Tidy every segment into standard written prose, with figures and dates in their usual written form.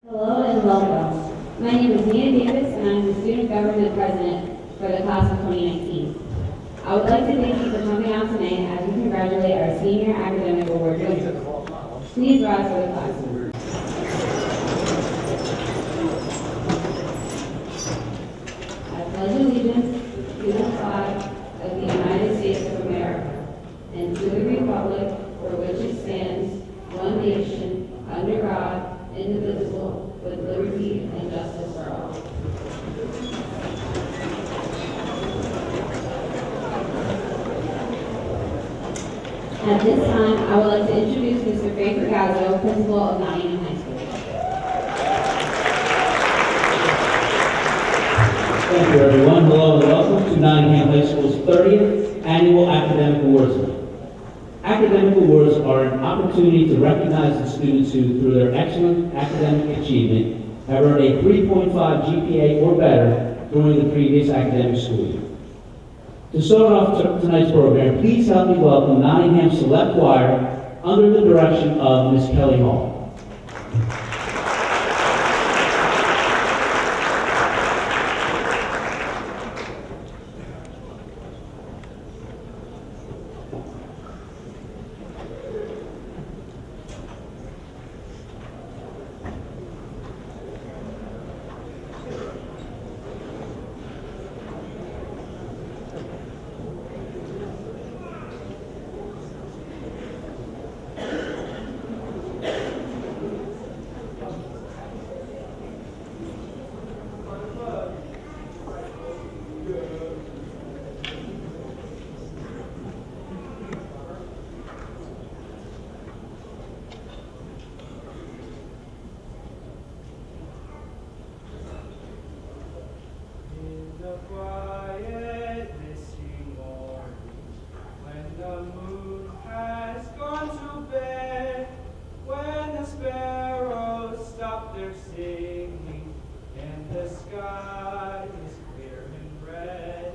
Hello and welcome. My name is Nia Davis and I'm the Student Government President for the class of 2019. I would like to thank you for coming out tonight as we congratulate our senior academic award winners. Please rise for the class. I pledge allegiance to the flag of the United States of America and to the republic for which it stands, one nation, under God, indivisible, with liberty and justice for all. At this time, I would like to introduce Mr. Frank Ragazzo, Principal of Nottingham High School. Thank you, everyone. Hello and welcome to Nottingham High School's 30th Annual Academic Awards Night. Academic awards are an opportunity to recognize the students who, through their excellent academic achievement, have earned a 3.5 GPA or better during the previous academic school year. To start off tonight's program, please help me welcome Nottingham Select Choir under the direction of Ms. Kelly Hall. Quiet misty morning, when the moon has gone to bed, when the sparrows stop their singing, and the sky is clear and red,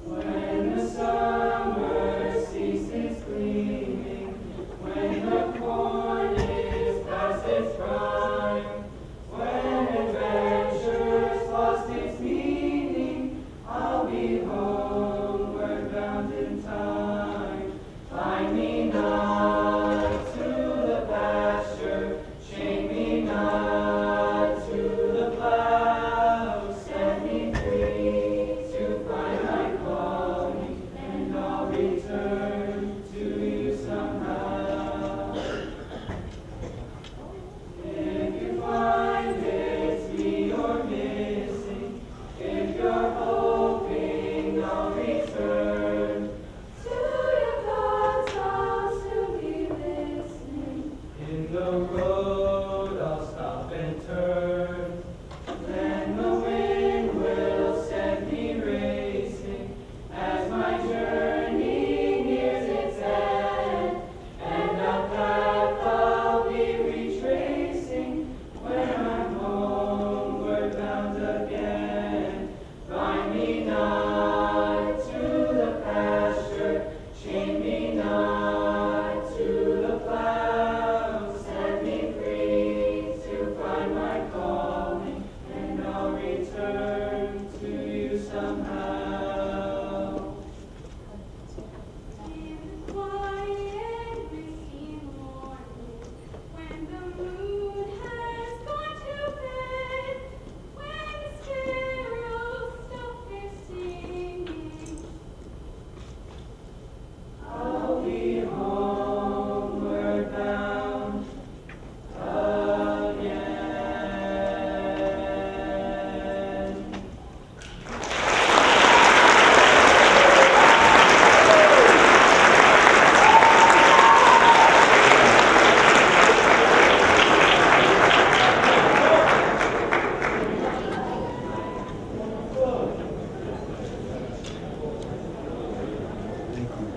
when the summer ceases gleaming, when the corn is past its prime, when adventure's lost its meaning, I'll be homeward bound in time. Find me not to the pasture, chain me not to the plow, set me free to find my calling, and I'll return to you somehow. If you find it's me you're missing, if you're hoping I'll return to your thoughts, I'll soon be listening. In the road I'll stop and turn, then the wind will set me racing as my journey nears its end, and a path I'll be retracing when I'm homeward bound again. Find me not to the pasture, chain me not to the plow, set me free to find my calling, and I'll return to you somehow. In the quiet misty morning, when the moon has gone to bed, when the sparrows stop their singing, I'll be homeward bound again.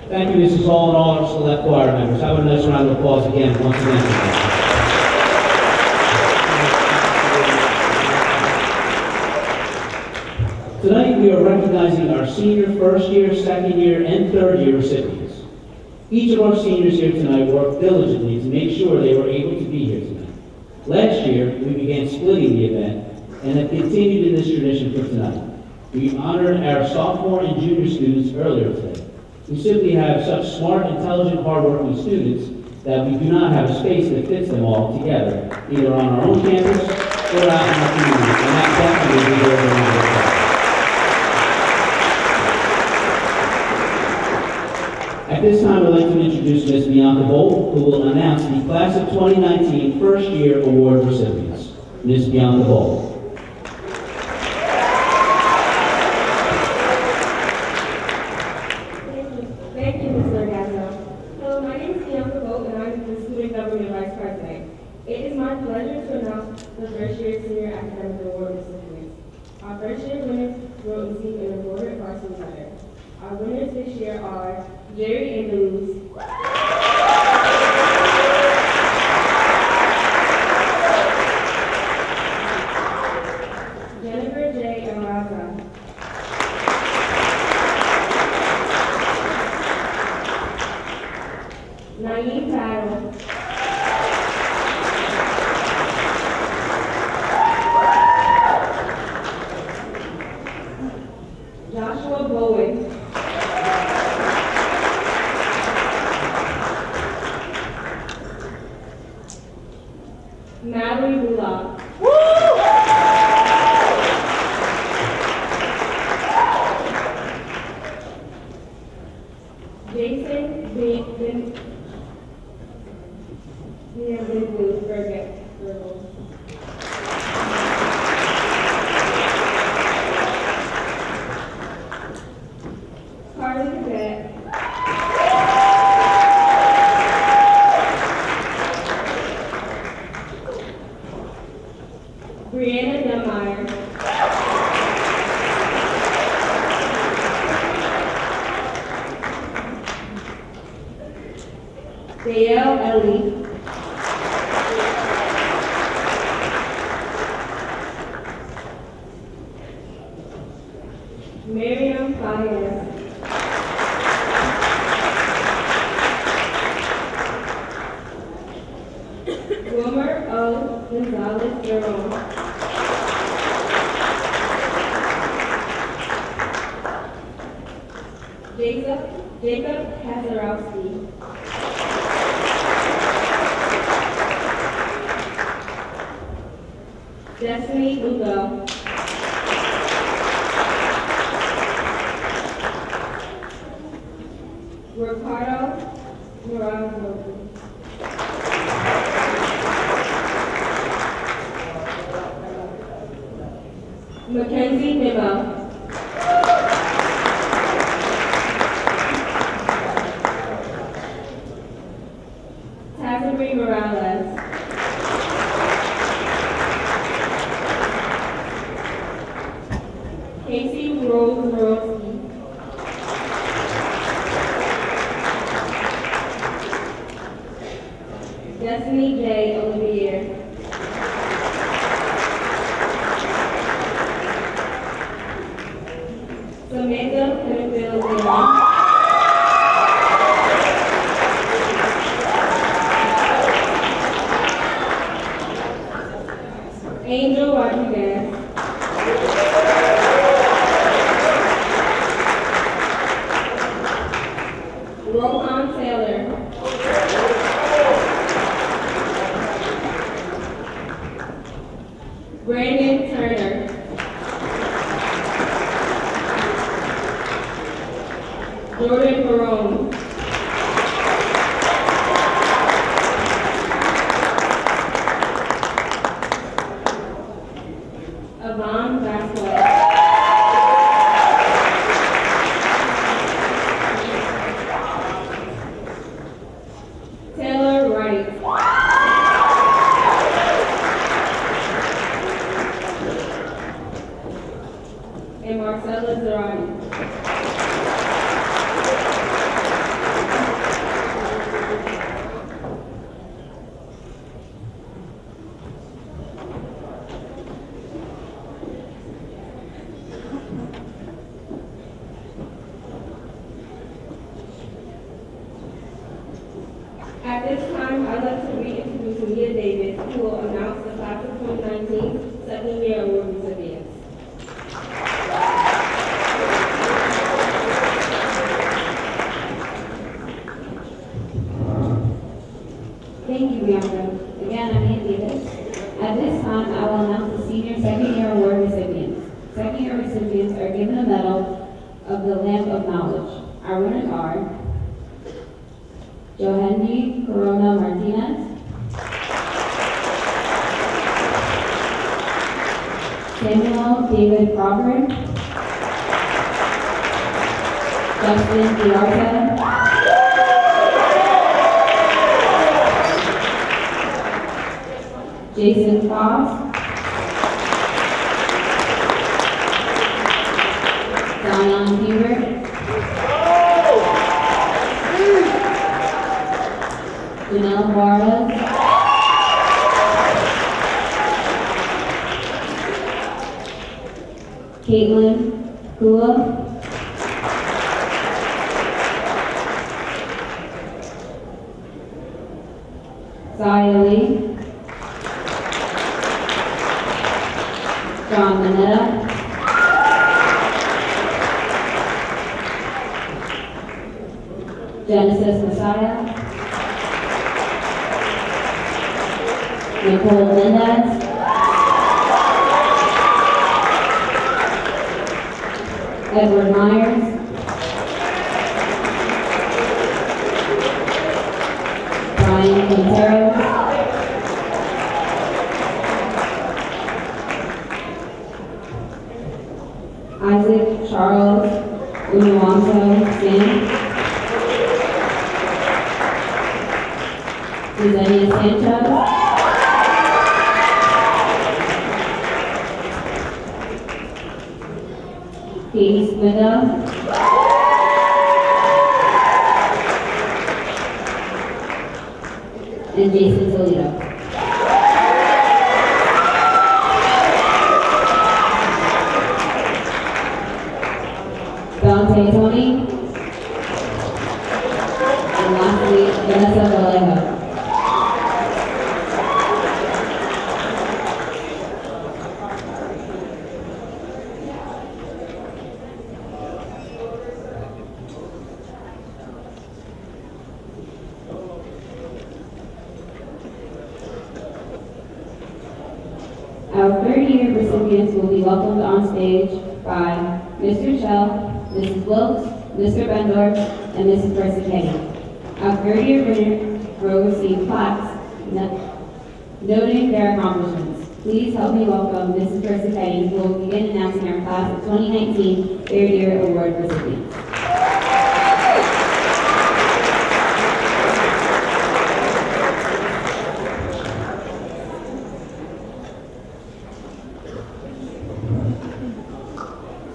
Thank you, Mrs. Hall, and all our Select Choir members. Have a nice round of applause again, once again. Tonight, we are recognizing our senior first year, second year, and third year recipients. Each of our seniors here tonight worked diligently to make sure they were able to be here tonight. Last year, we began splitting the event and have continued in this tradition for tonight. We honored our sophomore and junior students earlier today. We simply have such smart, intelligent, hardworking students that we do not have a space that fits them all together, either on our own campus or out in our community, and that definitely deserves a round of applause. At this time, I'd like to introduce Ms. Bianca Bolt, who will announce the Class of 2019 First Year Award recipients. Ms. Bianca Bolt. Thank you, Ms. Lorgazzo. Hello, my name is Bianca Boat, and I'm the Student Government Vice President. It is my pleasure to announce the first year Senior Academic Award recipients. Our first year winners will receive an awarded varsity letter. Our winners this year are Jerry Andrews, Jennifer J. Araza, Naeem Battle, Joshua Bowen, Mallory Bullock, Jason Ben Carly Cadet, Brianna Demeyer, Dale Ellie, Miriam Fayez, Wilmer O. Gonzalez Jerome, Jacob Kazarowski, Destiny Lugo, Ricardo Morazo, Mackenzie Nimmo, Tazari Morales, Casey Rose Rosky, Destiny J. Olivier, Samantha Penfield Leon, Angel Rodriguez, Rohan Taylor, Thank you, Bianca. Again, I'm Ann Davis. At this time, I will announce the senior second-year award recipients. Second-year recipients are given a medal of the Lamp of Knowledge. Our winners are Johanny Corona Martinez, Samuel David Crawford, Justin Diarta, Jason Foss, Zion Hubert, Janelle Juarez, Caitlin Kua, Zaya Lee, John Manetta, Genesis Messiah, Nicole Mendez, Edward Myers, Brian Quintero, Isaac Charles Unuwanso Sin, Susanna Sanchez, Katie Spinell, and Jason Toledo. Dante Tony, and lastly, Vanessa Vallejo. Our third-year recipients will be welcomed on stage by Mr. Shell, Mrs. Wilkes, Mr. Bendorf, and Mrs. Persichetti. Our third-year winners will receive plaques noting their accomplishments. Please help me welcome Mrs. Persichetti, who will begin announcing our class of 2019 third-year award recipients.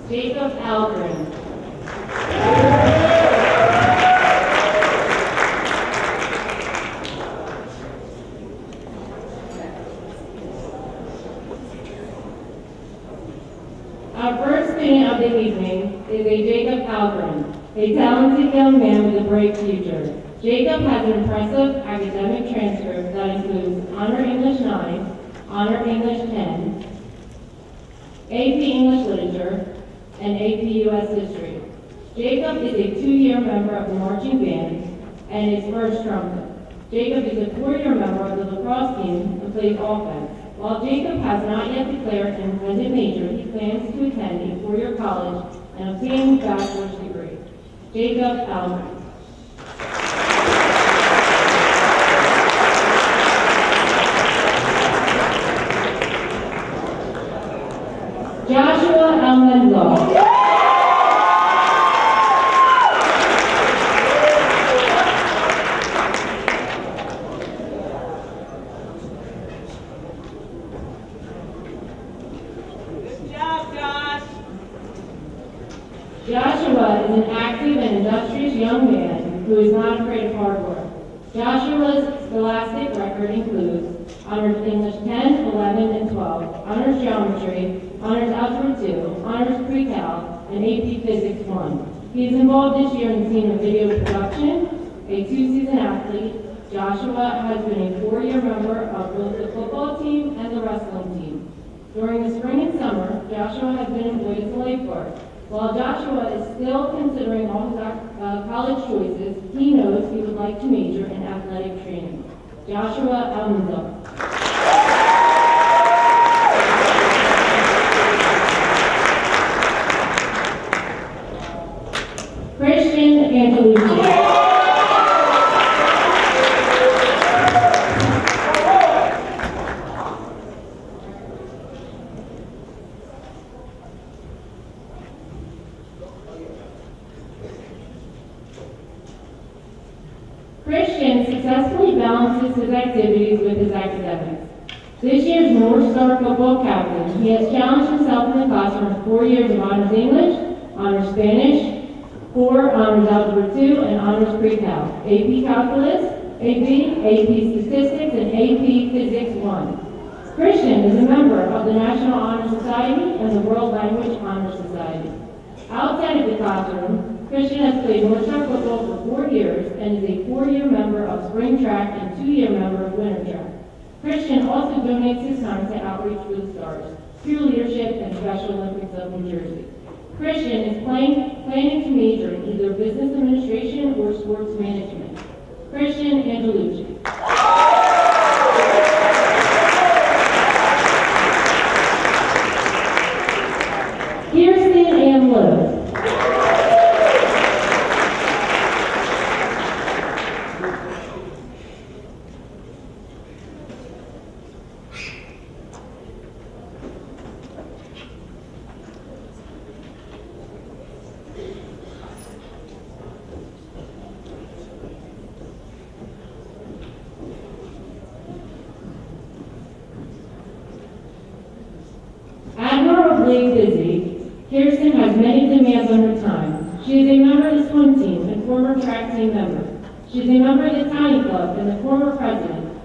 Jacob Algren. Our first student of the evening is a Jacob Algren, a talented young man with a bright future. Jacob has an impressive academic transcript that includes Honor English 9, Honor English 10, AP English Literature, and AP US History. Jacob is a 2-year member of the marching band and is first trumpet. Jacob is a 4-year member of the lacrosse team and plays offense. While Jacob has not yet declared an intended major, he plans to attend a 4-year college and obtain a bachelor's degree. Jacob Allen. Joshua Almenzo. Joshua is an active and industrious young man who is not afraid of hard work. Joshua's scholastic record includes Honors English 10, 11, and 12, Honors Geometry, Honors Algebra 2, Honors Pre-Cal, and AP Physics 1. He is involved this year in senior video production, a 2-season athlete. Joshua has been a 4-year member of both the football team and the wrestling team. During the spring and summer, Joshua has been employed as a lifeguard. While Joshua is still considering all his college choices, he knows he would like to major in athletic training. Joshua Almanza. Christian Angelucci. Christian successfully balances his activities with his academics. This year's North Star football captain, he has challenged himself in the classroom with 4 years of honors English, honors Spanish, 4 honors Algebra 2, and honors Pre-Cal, AP Calculus, AP Statistics, and AP Physics 1. Christian is a member of the National Honor Society and the World Language Honor Society. Outside of the classroom, Christian has played North Star football for 4 years and is a 4-year member of spring track and 2-year member of winter track. Christian also donates his time to Outreach for the Stars, Peer Leadership, and Special Olympics of New Jersey. Christian is planning to major in either business administration or sports management. Christian Angelucci. Kirsten Ann Lewis. Admirably busy, Kirsten has many demands on her time. She is a member of the swim team and former track team member. She is a member of the Tiny Club and the former president.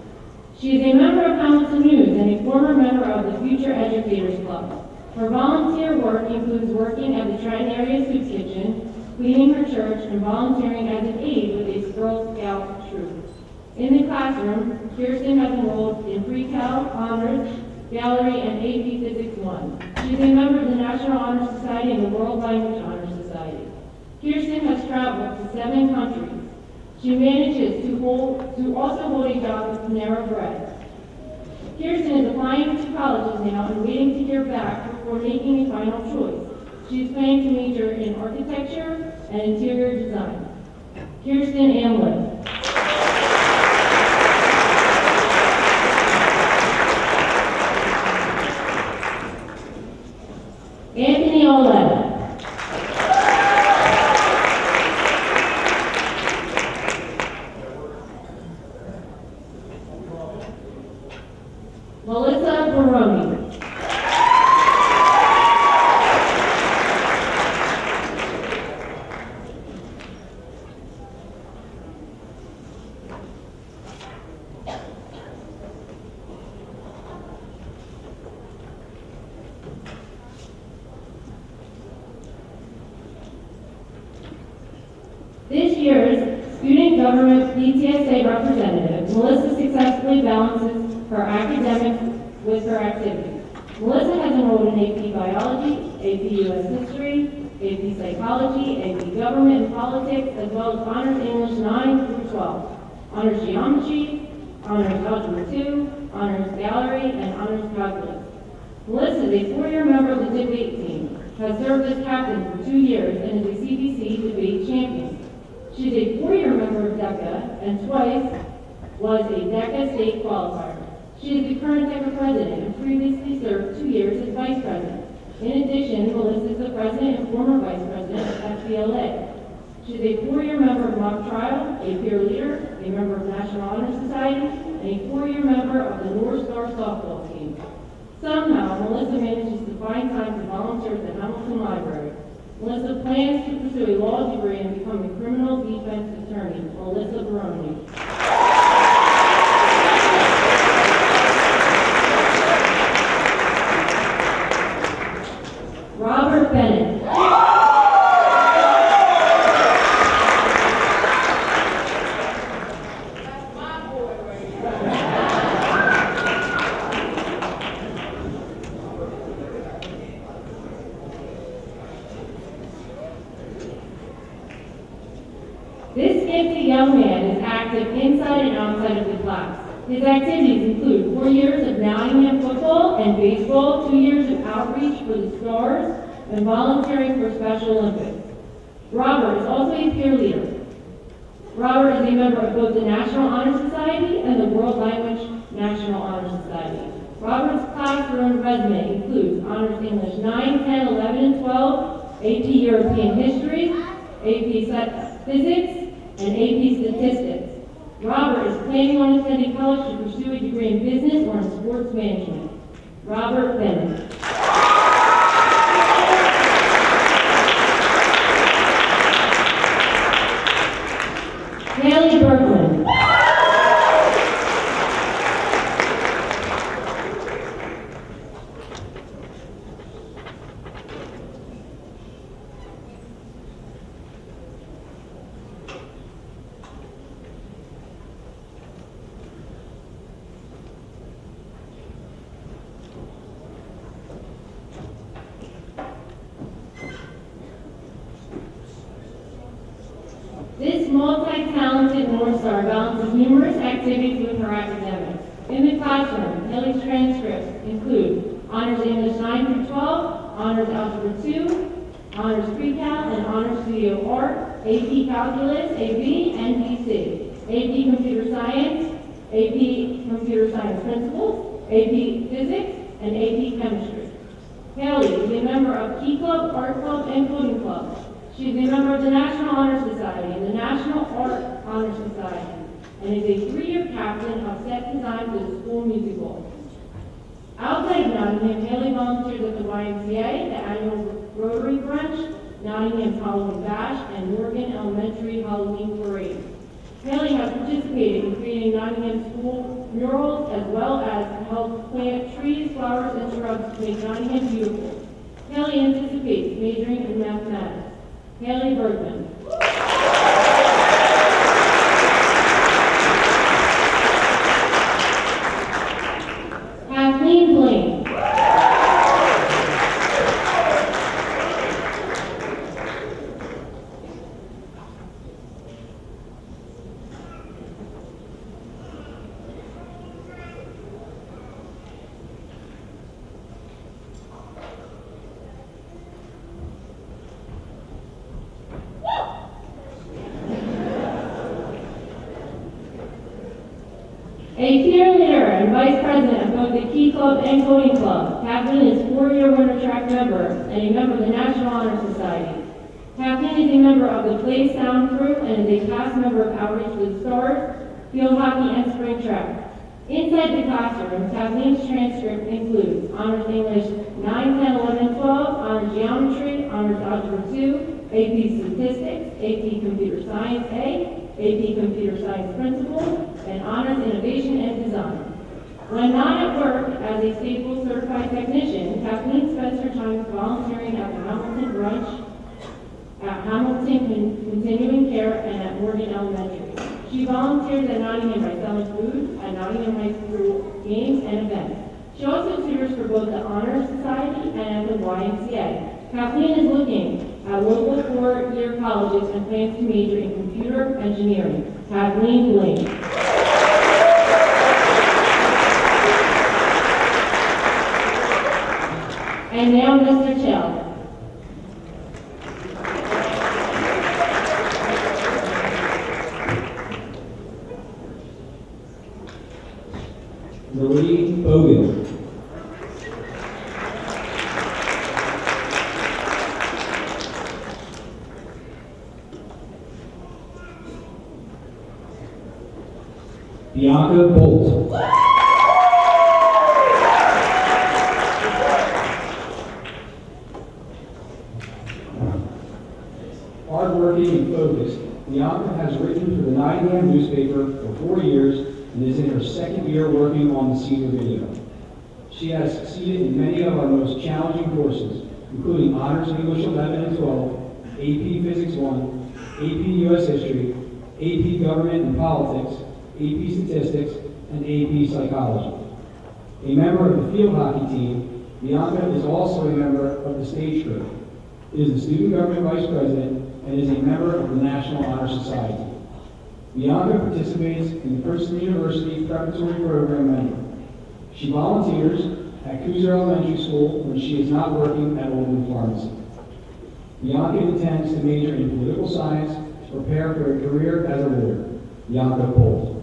She is a member of Hamilton News and a former member of the Future Educators Club. Her volunteer work includes working at the Trenton Area Soup Kitchen, cleaning her church, and volunteering as an aide with a Girl Scout troop. In the classroom, Kirsten has enrolled in Pre-Cal, Honors, Gallery, and AP Physics 1. She is a member of the National Honor Society and the World Language Honor Society. Kirsten has traveled to 7 countries. She manages to also hold a job with Panera Bread. Kirsten is applying to colleges now and waiting to hear back before making a final choice. She is planning to major in architecture and interior design. Kirsten Amlin. Anthony Oled. Melissa Baroni. This year's Student Government PTSA representative, Melissa successfully balances her academics with her activities. Melissa has enrolled in AP Biology, AP US History, AP Psychology, AP Government and Politics, as well as Honors English 9 through 12, Honors Geometry, Honors Algebra 2, Honors Gallery, and Honors Calculus. Melissa is a 4-year member of the debate team, has served as captain for 2 years, and is a CBC debate champion. She is a 4-year member of DECA and twice was a DECA state qualifier. She is the current DECA president and previously served 2 years as vice president. In addition, Melissa is the president and former vice president of FBLA. She is a 4-year member of Mock Trial, a peer leader, a member of National Honor Society, and a 4-year member of the North Star softball team. Somehow, Melissa manages to find time to volunteer at the Hamilton Library. Melissa plans to pursue a law degree and become a criminal defense attorney. Melissa Baroni. Robert Bennett. This gifted young man is active inside and outside of the class. His activities include 4 years of Nottingham football and baseball, 2 years of outreach for the Stars, and volunteering for Special Olympics. Robert is also a peer leader. Robert is a member of both the National Honor Society and the World Language National Honor Society. Robert's classroom resume includes Honors English 9, 10, 11, and 12, AP European History, AP Physics, and AP Statistics. Robert is planning on attending college to pursue a degree in business or in sports management. Robert Bennett. Haley Bergman. This multi-talented North Star balances numerous activities with her academics. In the classroom, Haley's transcripts include Honors English 9 through 12, Honors Algebra 2, Honors Pre-Cal, and Honors Studio Art, AP Calculus, AB, and DC, AP Computer Science, AP Computer Science Principles, AP Physics, and AP Chemistry. Haley is a member of Key Club, Art Club, and Coding Club. She is a member of the National Honor Society and the National Art Honor Society, and is a 3-year captain of set design for the school musical. Outside of Nottingham, Haley volunteers at the YMCA, the annual Rotary Brunch, Nottingham's Halloween Bash, and Morgan Elementary Halloween Parade. Haley has participated in creating Nottingham school murals as well as helped plant trees, flowers, and shrubs to make Nottingham beautiful. Haley anticipates majoring in mathematics. Haley Bergman. Kathleen Blaine. A cheerleader and vice president of both the Key Club and Coding Club, Kathleen is 4-year winter track member and a member of the National Honor Society. Kathleen is a member of the Play Sound Crew and is a past member of Outreach for the Stars, field hockey, and spring track. Inside the classroom, Kathleen's transcript includes Honors English 9, 10, 11, and 12, Honors Geometry, Honors Algebra 2, AP Statistics, AP Computer Science A, AP Computer Science Principles, and Honors Innovation and Design. When not at work as a Staples Certified Technician, Kathleen spends her time volunteering at the Hamilton Brunch, at Hamilton Continuing Care, and at Morgan Elementary. She volunteers at Nottingham by selling food at Nottingham High School games and events. She also tutors for both the Honor Society and at the YMCA. Kathleen is looking at local 4-year colleges and plans to major in computer engineering. Kathleen Blaine. And now Mr. Chell. Marie Bogan. Bianca Bolt. Hardworking and focused, Bianca has written for the Nottingham newspaper for 4 years and is in her 2nd year working on the senior video. She has succeeded in many of our most challenging courses, including Honors English 11 and 12, AP Physics 1, AP US History, AP Government and Politics, AP Statistics, and AP Psychology. A member of the field hockey team, Bianca is also a member of the stage crew, is the student government vice president, and is a member of the National Honor Society. Bianca participates in the Princeton University Preparatory Program Mentor. She volunteers at Cooser Elementary School when she is not working at Oldham Pharmacy. Bianca intends to major in political science to prepare for a career as a lawyer. Bianca Pohl.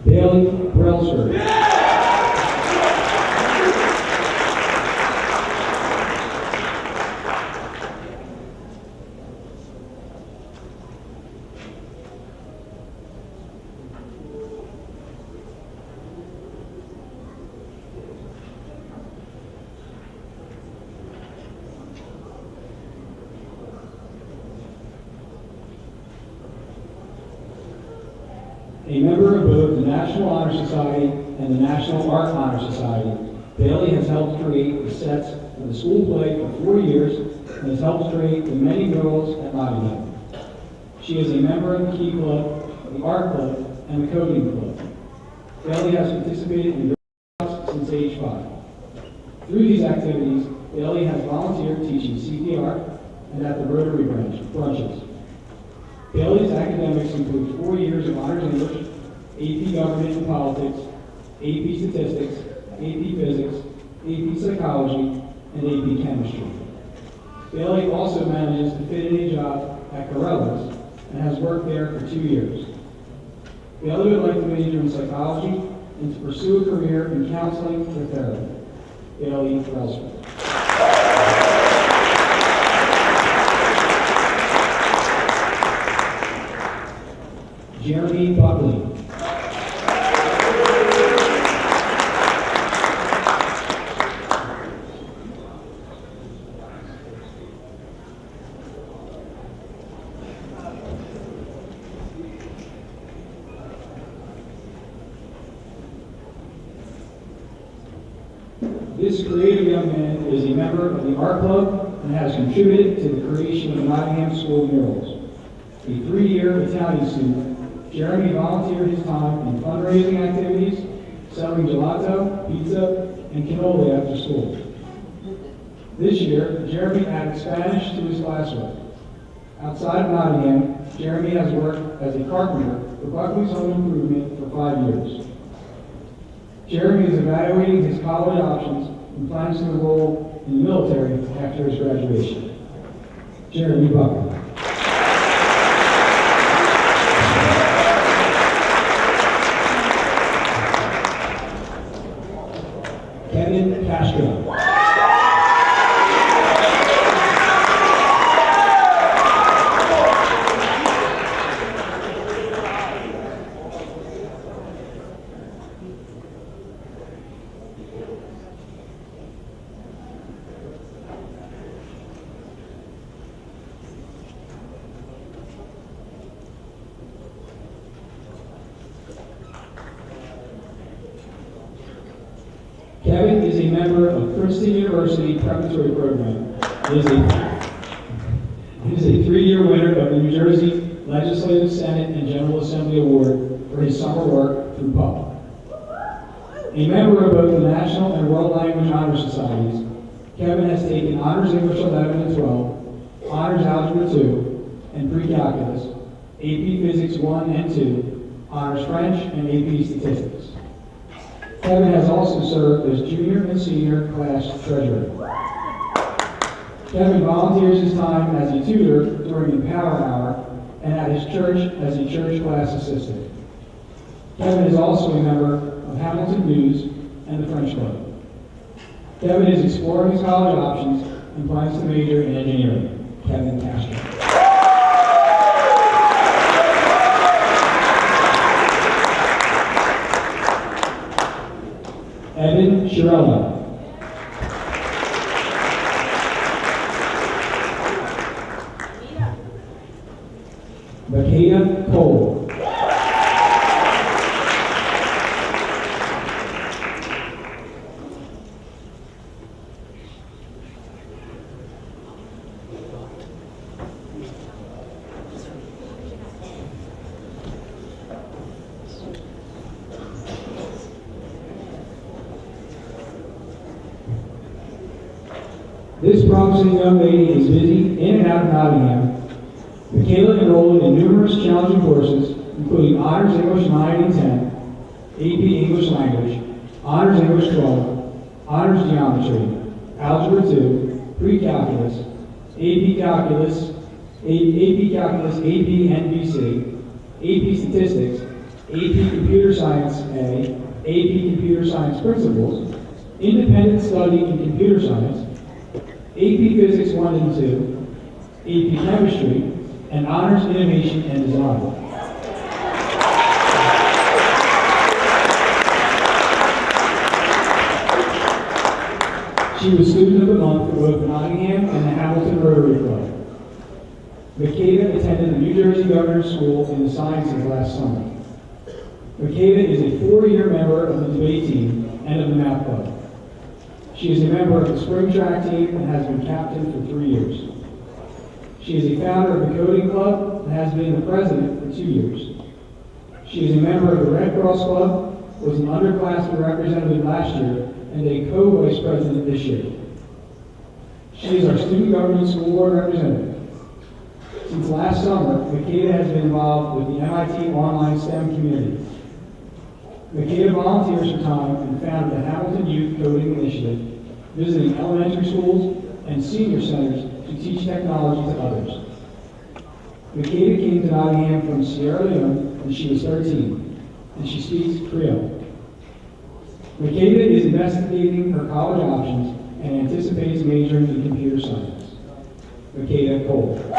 Bailey Brailsford. A member of both the National Honor Society and the National Art Honor Society, Bailey has helped create the sets of the school play for 4 years and has helped create the many murals at Nottingham. She is a member of the Key Club, the Art Club, and the Coding Club. Bailey has participated in workshops since age 5. Through these activities, Bailey has volunteered teaching CPR and at the Rotary brunches. Bailey's academics include 4 years of honors English, AP Government and Politics, AP Statistics, AP Physics, AP Psychology, and AP Chemistry. Bailey also manages to fit in a job at Corelli's and has worked there for 2 years. Bailey would like to major in psychology and to pursue a career in counseling or therapy. Bailey Brailsford. Jeremy Buckley. This creative young man is a member of the Art Club and has contributed to the creation of the Nottingham School murals. A 3-year Italian student, Jeremy volunteered his time in fundraising activities, selling gelato, pizza, and cannoli after school. This year, Jeremy added Spanish to his classwork. Outside of Nottingham, Jeremy has worked as a carpenter for Buckley's Home Improvement for 5 years. Jeremy is evaluating his college options and plans to enroll in the military after his graduation. Jeremy Buckley. Kevin Castro. Kevin is a member of Princeton University Preparatory Program. He is a 3-year winner of the New Jersey Legislative Senate and General Assembly Award for his summer work through PUP. A member of both the National and World Language Honor Societies, Kevin has taken Honors English 11 and 12, Honors Algebra 2, and Pre-Calculus, AP Physics 1 and 2, Honors French, and AP Statistics. Kevin has also served as junior and senior class treasurer. Kevin volunteers his time as a tutor during the Power Hour and at his church as a church class assistant. Kevin is also a member of Hamilton News and the French Club. Kevin is exploring his college options and plans to major in engineering. Kevin Castro. Evan Shirella. Makeda Cole. This promising young lady is busy in and out of Nottingham. Michaela enrolled in numerous challenging courses, including Honors English 9 and 10, AP English Language, Honors English 12, Honors Geometry, Algebra 2, Pre-Calculus, AP Calculus, AP NBC, AP Statistics, AP Computer Science A, AP Computer Science Principles, Independent Study in Computer Science, AP Physics 1 and 2, AP Chemistry, and Honors Innovation and Design. She was Student of the Month for both Nottingham and the Hamilton Rotary Club. Michaela attended the New Jersey Governor's School in the Sciences last summer. Michaela is a 4-year member of the debate team and of the math club. She is a member of the spring track team and has been captain for 3 years. She is a founder of the coding club and has been the president for 2 years. She is a member of the Red Cross Club, was an underclassmen representative last year, and a co-vice president this year. She is our student government school board representative. Since last summer, Michaela has been involved with the MIT online STEM community. Michaela volunteers her time and founded the Hamilton Youth Coding Initiative, visiting elementary schools and senior centers to teach technology to others. Michaela came to Nottingham from Sierra Leone when she was 13, and she speaks Creole. Michaela is investigating her college options and anticipates majoring in computer science. Michaela Cole.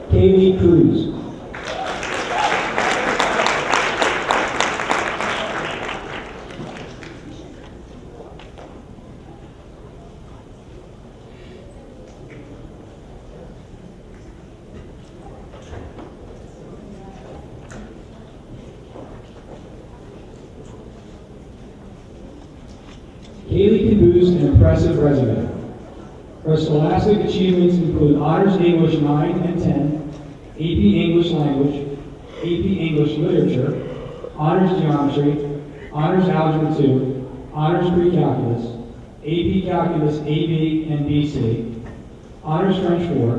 Kaylee Cruz. Kaylee can boast an impressive resume. Her scholastic achievements include Honors English 9 and 10, AP English Language, AP English Literature, Honors Geometry, Honors Algebra 2, Honors Pre-Calculus, AP Calculus AB and BC, Honors French 4,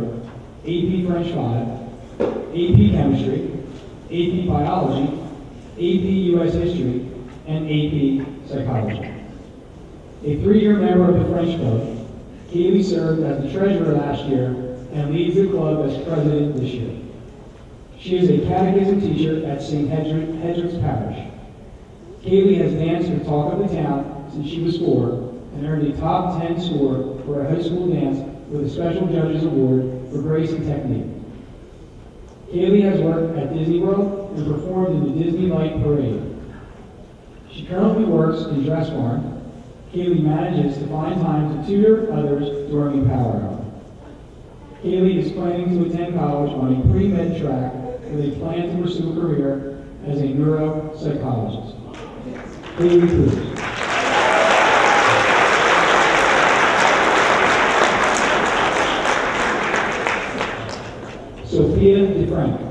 AP French 5, AP Chemistry, AP Biology, AP US History, and AP Psychology. A 3-year member of the French Club, Kaylee served as the treasurer last year and leads the club as president this year. She is a catechism teacher at St. Hedrick's Parish. Kaylee has danced for Talk of the Town since she was 4 and earned a top 10 score for a high school dance with a special judges award for grace and technique. Kaylee has worked at Disney World and performed in the Disney Light Parade. She currently works in Dress Barn. Kaylee manages to find time to tutor others during a power hour. Kaylee is planning to attend college on a pre-med track with a plan to pursue a career as a neuropsychologist. Kaylee Cruz. Sophia DeFranco.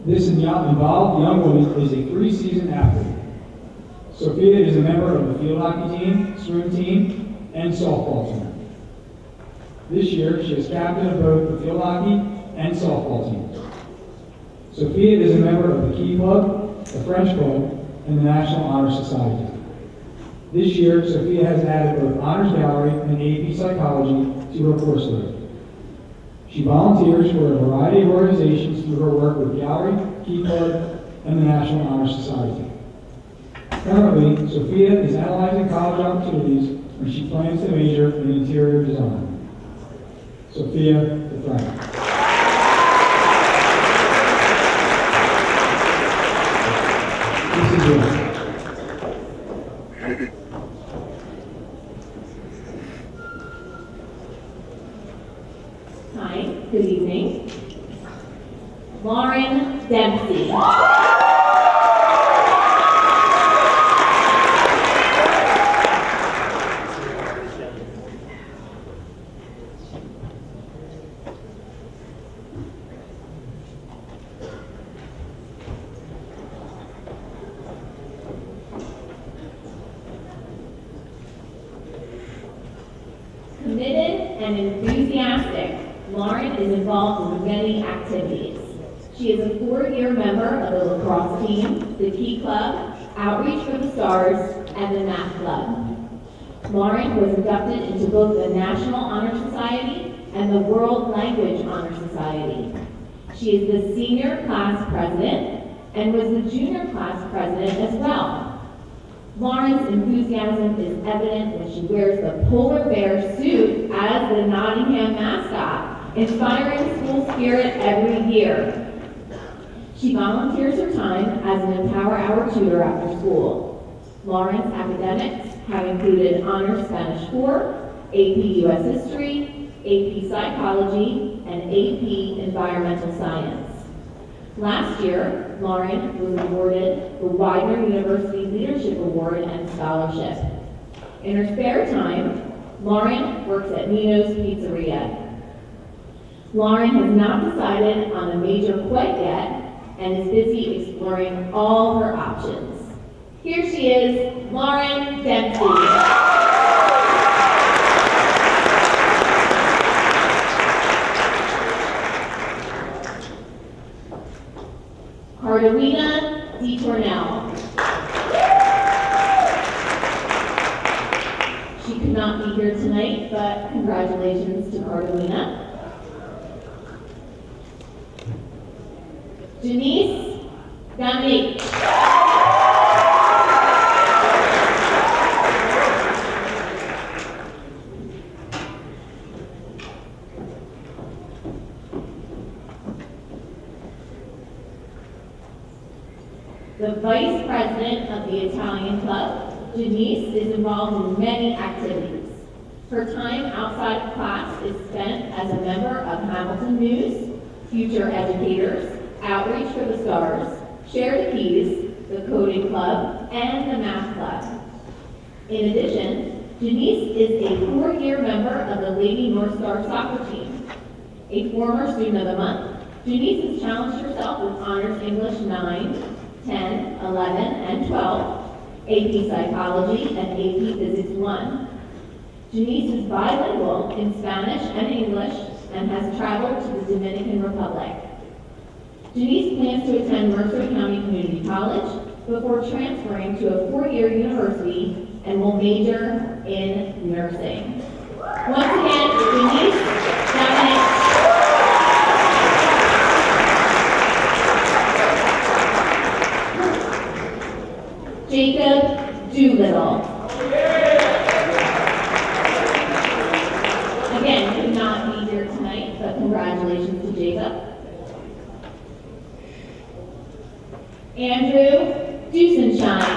This involved young woman is a 3-season athlete. Sophia is a member of the field hockey team, swim team, and softball team. This year, she is captain of both the field hockey and softball teams. Sophia is a member of the Key Club, the French Club, and the National Honor Society. This year, Sophia has added both Honors Gallery and AP Psychology to her course load. She volunteers for a variety of organizations through her work with Gallery, Key Club, and the National Honor Society. Currently, Sophia is analyzing college opportunities when she plans to major in interior design. Sophia DeFranco. This is yours. evening, Lauren Dempsey. Committed and enthusiastic, Lauren is involved in many activities. She is a 4-year member of the lacrosse team, the Key Club, Outreach for the Stars, and the Math Club. Lauren was inducted into both the National Honor Society and the World Language Honor Society. She is the senior class president and was the junior class president as well. Lauren's enthusiasm is evident when she wears the polar bear suit as the Nottingham mascot, inspiring school spirit every year. She volunteers her time as an Empower Hour tutor after school. Lauren's academics have included Honors Spanish 4, AP US History, AP Psychology, and AP Environmental Science. Last year, Lauren was awarded the Widener University Leadership Award and Scholarship. In her spare time, Lauren works at Nino's Pizzeria. Lauren has not decided on a major quite yet and is busy exploring all her options. Here she is, Lauren Dempsey. Cardawina D. Tornell. She could not be here tonight, but congratulations to Cardawina. Janice Dominique. The vice president of the Italian Club, Janice is involved in many activities. Her time outside of class is spent as a member of Hamilton News, Future Educators, Outreach for the Stars, Share the Keys, the Coding Club, and the Math Club. In addition, Janice is a 4-year member of the Lady North Star soccer team. A former Student of the Month, Janice has challenged herself with Honors English 9, 10, 11, and 12, AP Psychology, and AP Physics 1. Janice is bilingual in Spanish and English and has traveled to the Dominican Republic. Janice plans to attend Mercer County Community College before transferring to a 4-year university and will major in nursing. Once again, Janice Dominic. Jacob Doolittle. Again, could not be here tonight, but congratulations to Jacob. Andrew Dusenshine.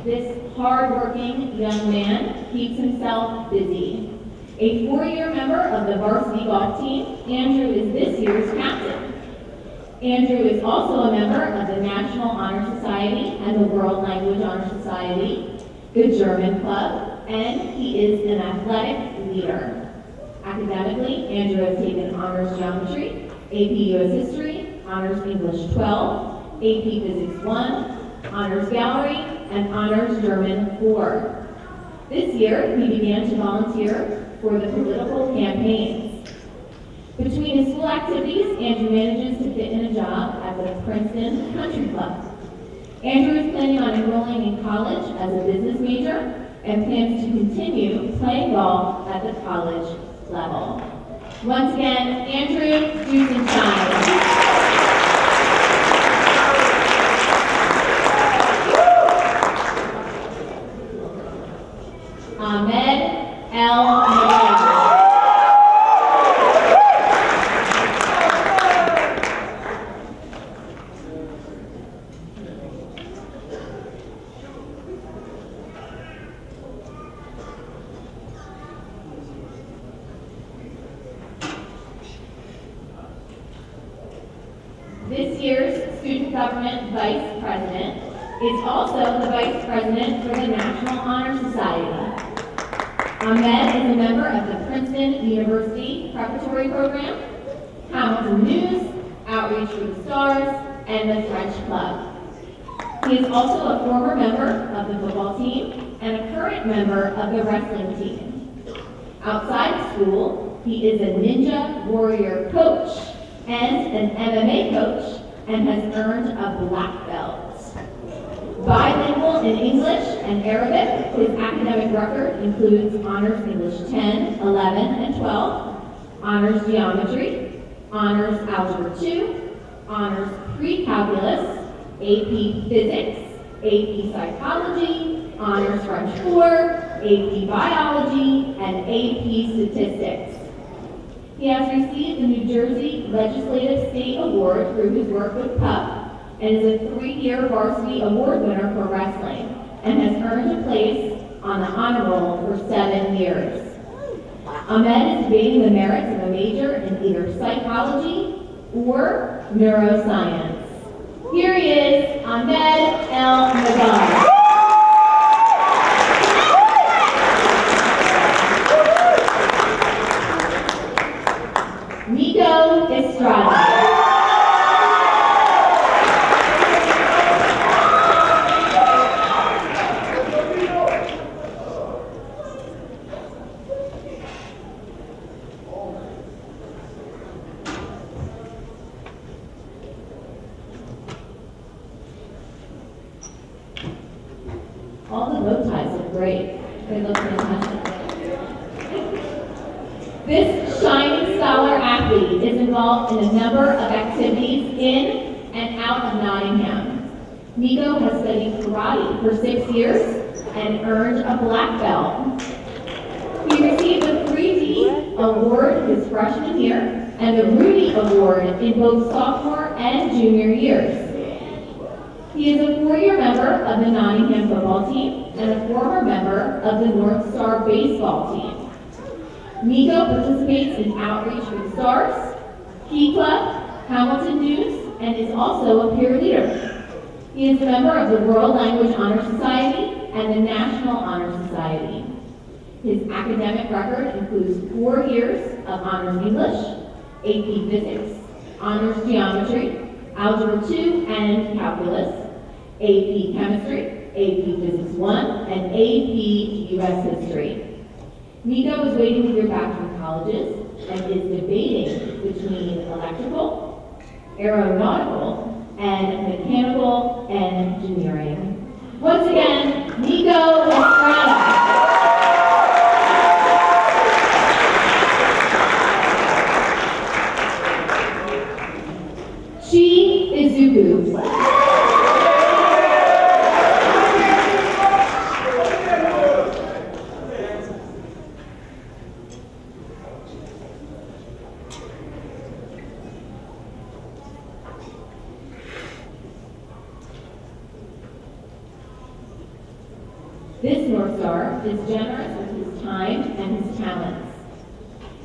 This hard-working young man keeps himself busy. A 4-year member of the varsity golf team, Andrew is this year's captain. Andrew is also a member of the National Honor Society and the World Language Honor Society, the German Club, and he is an athletic leader. Academically, Andrew has taken Honors Geometry, AP US History, Honors English 12, AP Physics 1, Honors Gallery, and Honors German 4. This year, he began to volunteer for the political campaigns. Between his school activities, Andrew manages to fit in a job at the Princeton Country Club. Andrew is planning on enrolling in college as a business major and plans to continue playing golf at the college level. Once again, Andrew Dusenshine. Ahmed L. McGregor. This year's Student Government Vice President is also the Vice President for the National Honor Society. Ahmed is a member of the Princeton University Preparatory Program, Hamilton News, Outreach for the Stars, and the French Club. He is also a former member of the football team and a current member of the wrestling team. Outside of school, he is a Ninja Warrior coach and an MMA coach and has earned a black belt. Bilingual in English and Arabic, his academic record includes Honors English 10, 11, and 12, Honors Geometry, Honors Algebra 2, Honors Pre-Calculus, AP Physics, AP Psychology, Honors French 4, AP Biology, and AP Statistics. He has received the New Jersey Legislative State Award through his work with PUP and is a 3-year varsity award winner for wrestling and has earned a place on the honor roll for 7 years. Ahmed is debating the merits of a major in either psychology or neuroscience. Here he is, Ahmed El Nagar. Nico Estrada. All the bow ties look great. They look fantastic. This shining scholar athlete is involved in a number of activities in and out of Nottingham. Nico has studied karate for 6 years and earned a black belt. He received the 3D award his freshman year and the Rudy Award in both sophomore and junior years. He is a 4-year member of the Nottingham football team and a former member of the North Star baseball team. Nico participates in Outreach for the Stars, Key Club, Hamilton News, and is also a peer leader. He is a member of the World Language Honor Society and the National Honor Society. His academic record includes 4 years of Honors English, AP Physics, Honors Geometry, Algebra 2 and Calculus, AP Chemistry, AP Physics 1, and AP US History. Nico is waiting to hear back from colleges and is debating between electrical, aeronautical, and mechanical engineering. Once again, Nico Estrada. Chi Izuku. This North Star is generous with his time and his talents.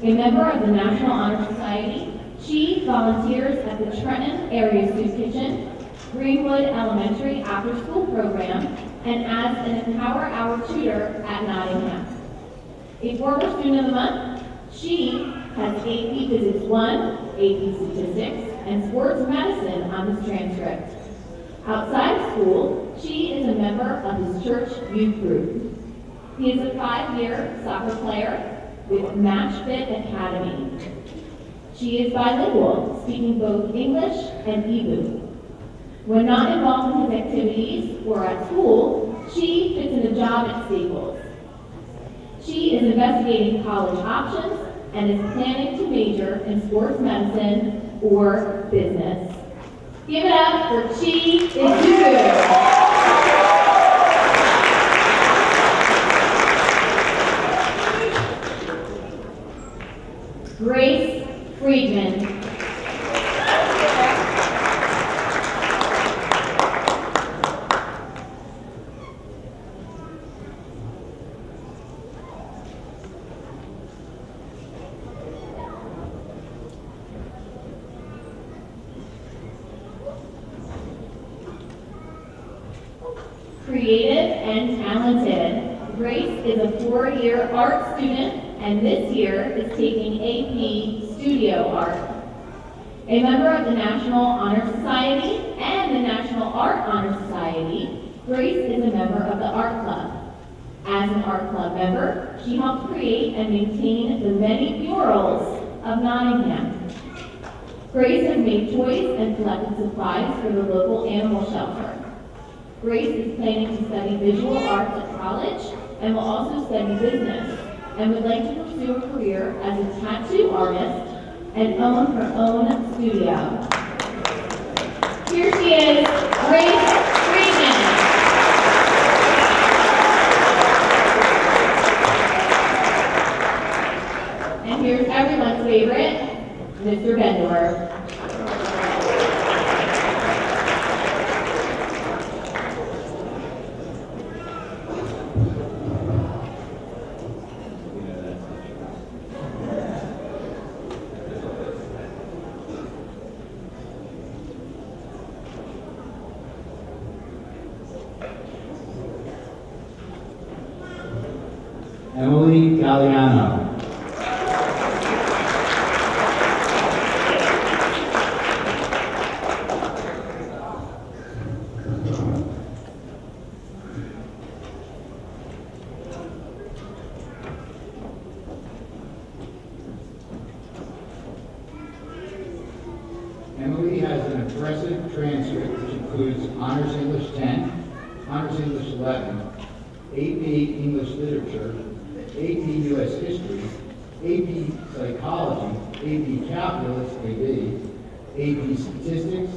A member of the National Honor Society, she volunteers at the Trenton Area Soup Kitchen, Greenwood Elementary After School Program, and as an Empower Hour tutor at Nottingham. A former student of the month, she has AP Physics 1, AP Statistics, and Sports Medicine on his transcript. Outside of school, she is a member of his church youth group. He is a 5-year soccer player with Match Fit Academy. She is bilingual, speaking both English and Hebrew. When not involved in his activities or at school, she fits in a job at Staples. She is investigating college options and is planning to major in sports medicine or business. Give it up for Chi Izuku. Grace Friedman. Creative and talented. Grace is a 4-year art student and this year is taking AP Studio Art. A member of the National Honor Society and the National Art Honor Society, Grace is a member of the Art Club. As an Art Club member, she helps create and maintain the many murals of Nottingham. Grace has made toys and collected supplies for the local animal shelter. Grace is planning to study visual arts at college and will also study business and would like to pursue a career as a tattoo artist and own her own studio. Here she is, Grace Friedman. And here's everyone's favorite, Mr. Bendor. Emily Galliano. Emily has an impressive transcript which includes Honors English 10, Honors English 11, AP English Literature, AP U.S. History, AP Psychology, AP Calculus, AP Statistics,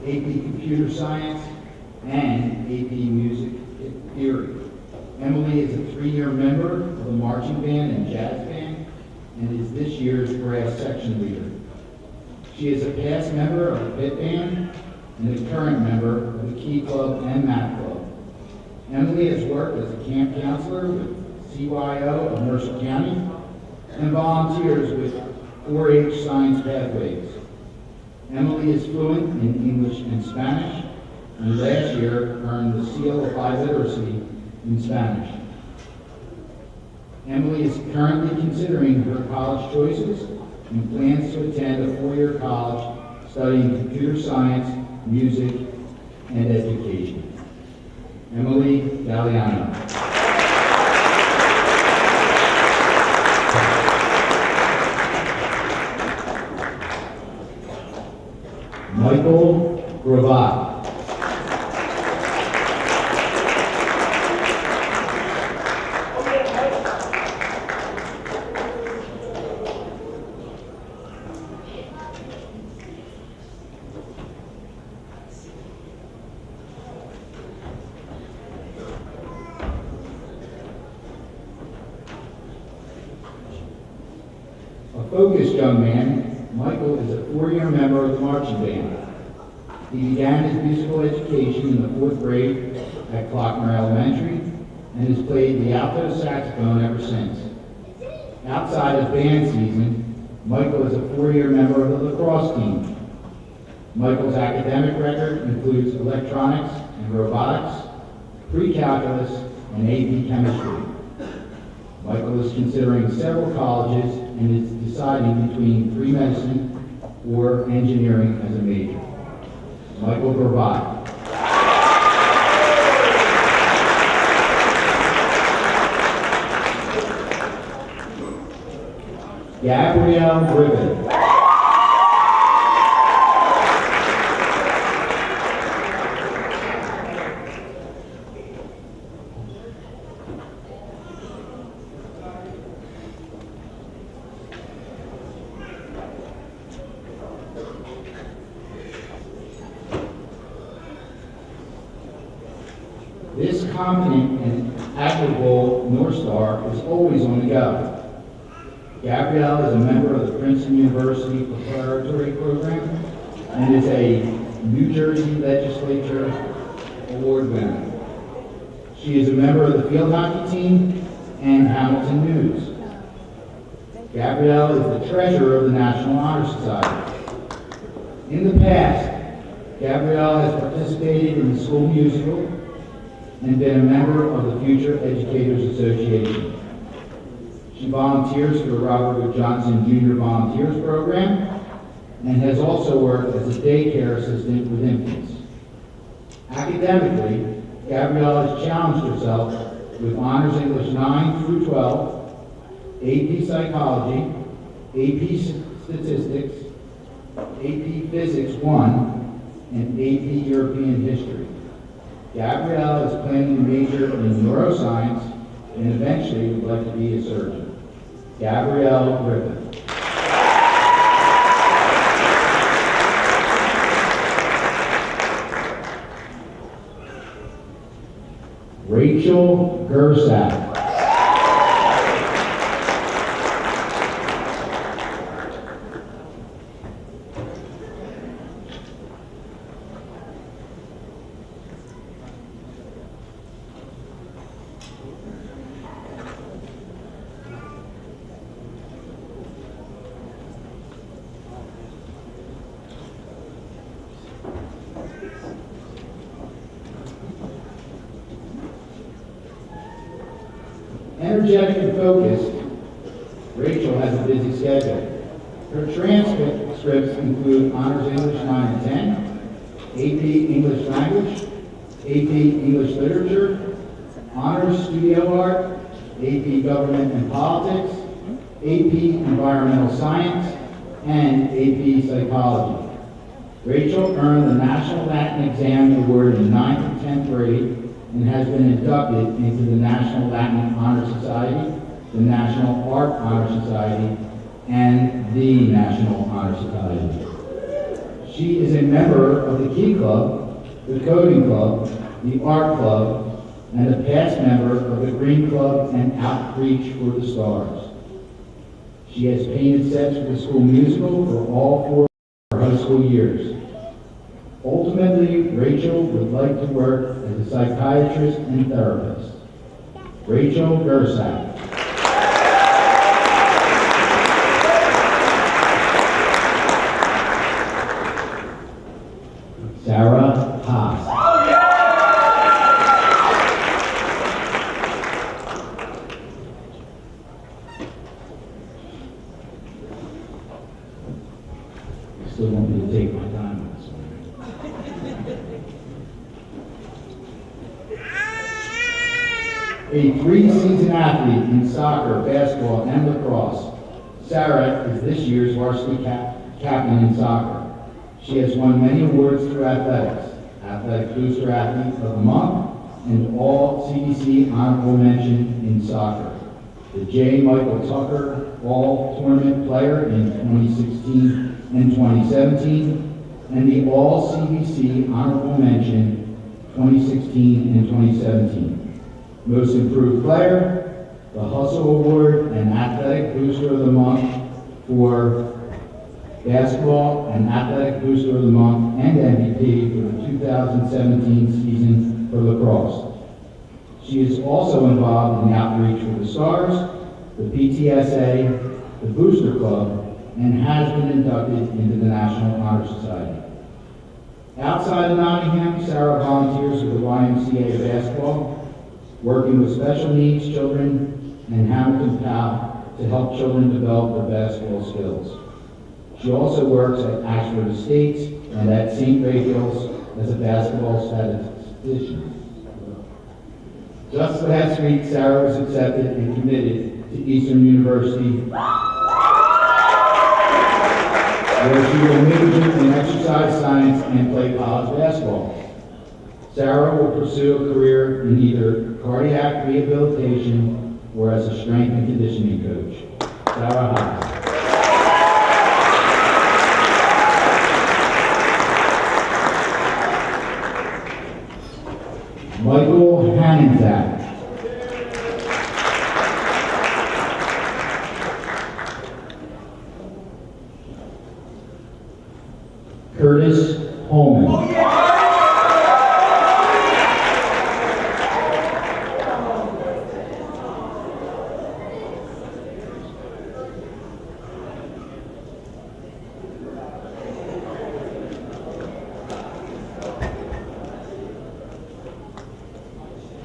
AP Computer Science, and AP Music Theory. Emily is a 3-year member of the marching band and jazz band and is this year's brass section leader. She is a past member of the pit band and a current member of the Key Club and Math Club. Emily has worked as a camp counselor with CYO of Mercer County and volunteers with 4-H Science Pathways. Emily is fluent in English and Spanish and last year earned the Seal of High Literacy in Spanish. Emily is currently considering her college choices and plans to attend a 4-year college studying computer science, music, and education. Emily Galliano. Michael Gravatt. A focused young man, Michael is a 4-year member of the marching band. He began his musical education in the 4th grade at Clockner Elementary and has played the alto saxophone ever since. Outside of band season, Michael is a 4-year member of the lacrosse team. Michael's academic record includes electronics and robotics, pre-calculus, and AP chemistry. Michael is considering several colleges and is deciding between pre-medicine or engineering as a major. Michael Gravatt. Gabrielle Griffin. This confident and admirable North Star is always on the go. Gabrielle is a member of the Princeton University Preparatory Program and is a New Jersey Legislature Award winner. She is a member of the field hockey team and Hamilton News. Gabrielle is the treasurer of the National Honor Society. In the past, Gabrielle has participated in the school musical and been a member of the Future Educators Association. She volunteers for the Robert Wood Johnson Jr. Volunteers Program and has also worked as a daycare assistant with infants. Academically, Gabrielle has challenged herself with Honors English 9 through 12, AP Psychology, AP Statistics, AP Physics 1, and AP European History. Gabrielle is planning to major in neuroscience and eventually would like to be a surgeon. Gabrielle Griffin. Rachel Gersak. Energetic and focused, Rachel has a busy schedule. Her transcripts include Honors English 9 and 10, AP English Language, AP English Literature, Honors Studio Art, AP Government and Politics, AP Environmental Science, and AP Psychology. Rachel earned the National Latin Exam Award in 9th and 10th grade and has been inducted into the National Latin Honor Society, the National Art Honor Society, and the National Honor Society. She is a member of the Key Club, the Coding Club, the Art Club, and a past member of the Green Club and Outreach for the Stars. She has painted sets for the school musical for all 4 high school years. Ultimately, Rachel would like to work as a psychiatrist and therapist. Rachel Gersak. Sarah Haas. You still want me to take my time on this one? A 3-season athlete in soccer, basketball, and lacrosse, Sarah is this year's varsity captain in soccer. She has won many awards through athletics, Athletic Booster Athlete of the Month, and All CDC Honorable Mention in soccer. The J. Michael Tucker All Tournament Player in 2016 and 2017, and the All CBC Honorable Mention 2016 and 2017. Most Improved Player, the Hustle Award, and Athletic Booster of the Month for basketball, and Athletic Booster of the Month and MVP for the 2017 season for lacrosse. She is also involved in the Outreach for the Stars, the PTSA, the Booster Club, and has been inducted into the National Honor Society. Outside of Nottingham, Sarah volunteers with the YMCA basketball, working with special needs children and Hamilton PAL to help children develop their basketball skills. She also works at Ashford Estates and at St. Raphael's as a basketball statistician. Just last week, Sarah was accepted and committed to Eastern University, where she will major in exercise science and play college basketball. Sarah will pursue a career in either cardiac rehabilitation or as a strength and conditioning coach. Sarah Haas. Michael Hannenzak. Curtis Holman.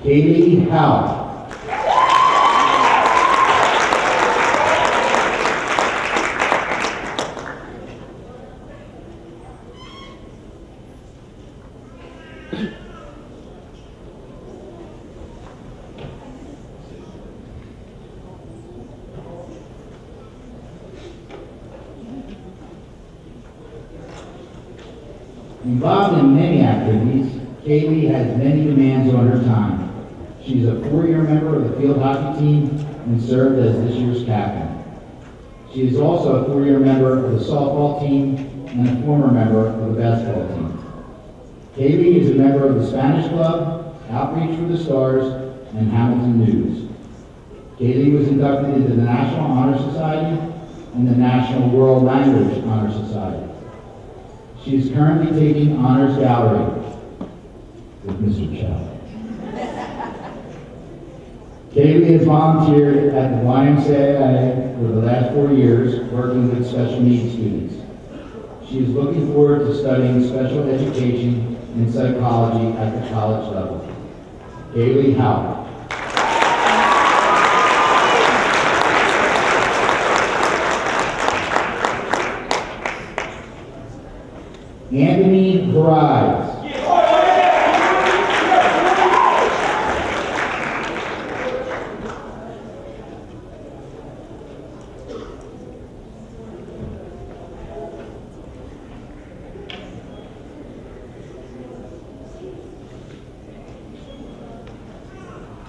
Kaylee Howe. Involved in many activities, Kaylee has many demands on her time. She is a 4-year member of the field hockey team and served as this year's captain. She is also a 4-year member of the softball team and a former member of the basketball team. Kaylee is a member of the Spanish Club, Outreach for the Stars, and Hamilton News. Kaylee was inducted into the National Honor Society and the National World Language Honor Society. She is currently taking Honors Gallery with Mr. Chow. Kaylee has volunteered at the YMCA for the last 4 years, working with special needs students. She is looking forward to studying special education and psychology at the college level. Kaylee Howe. Anthony Horizon.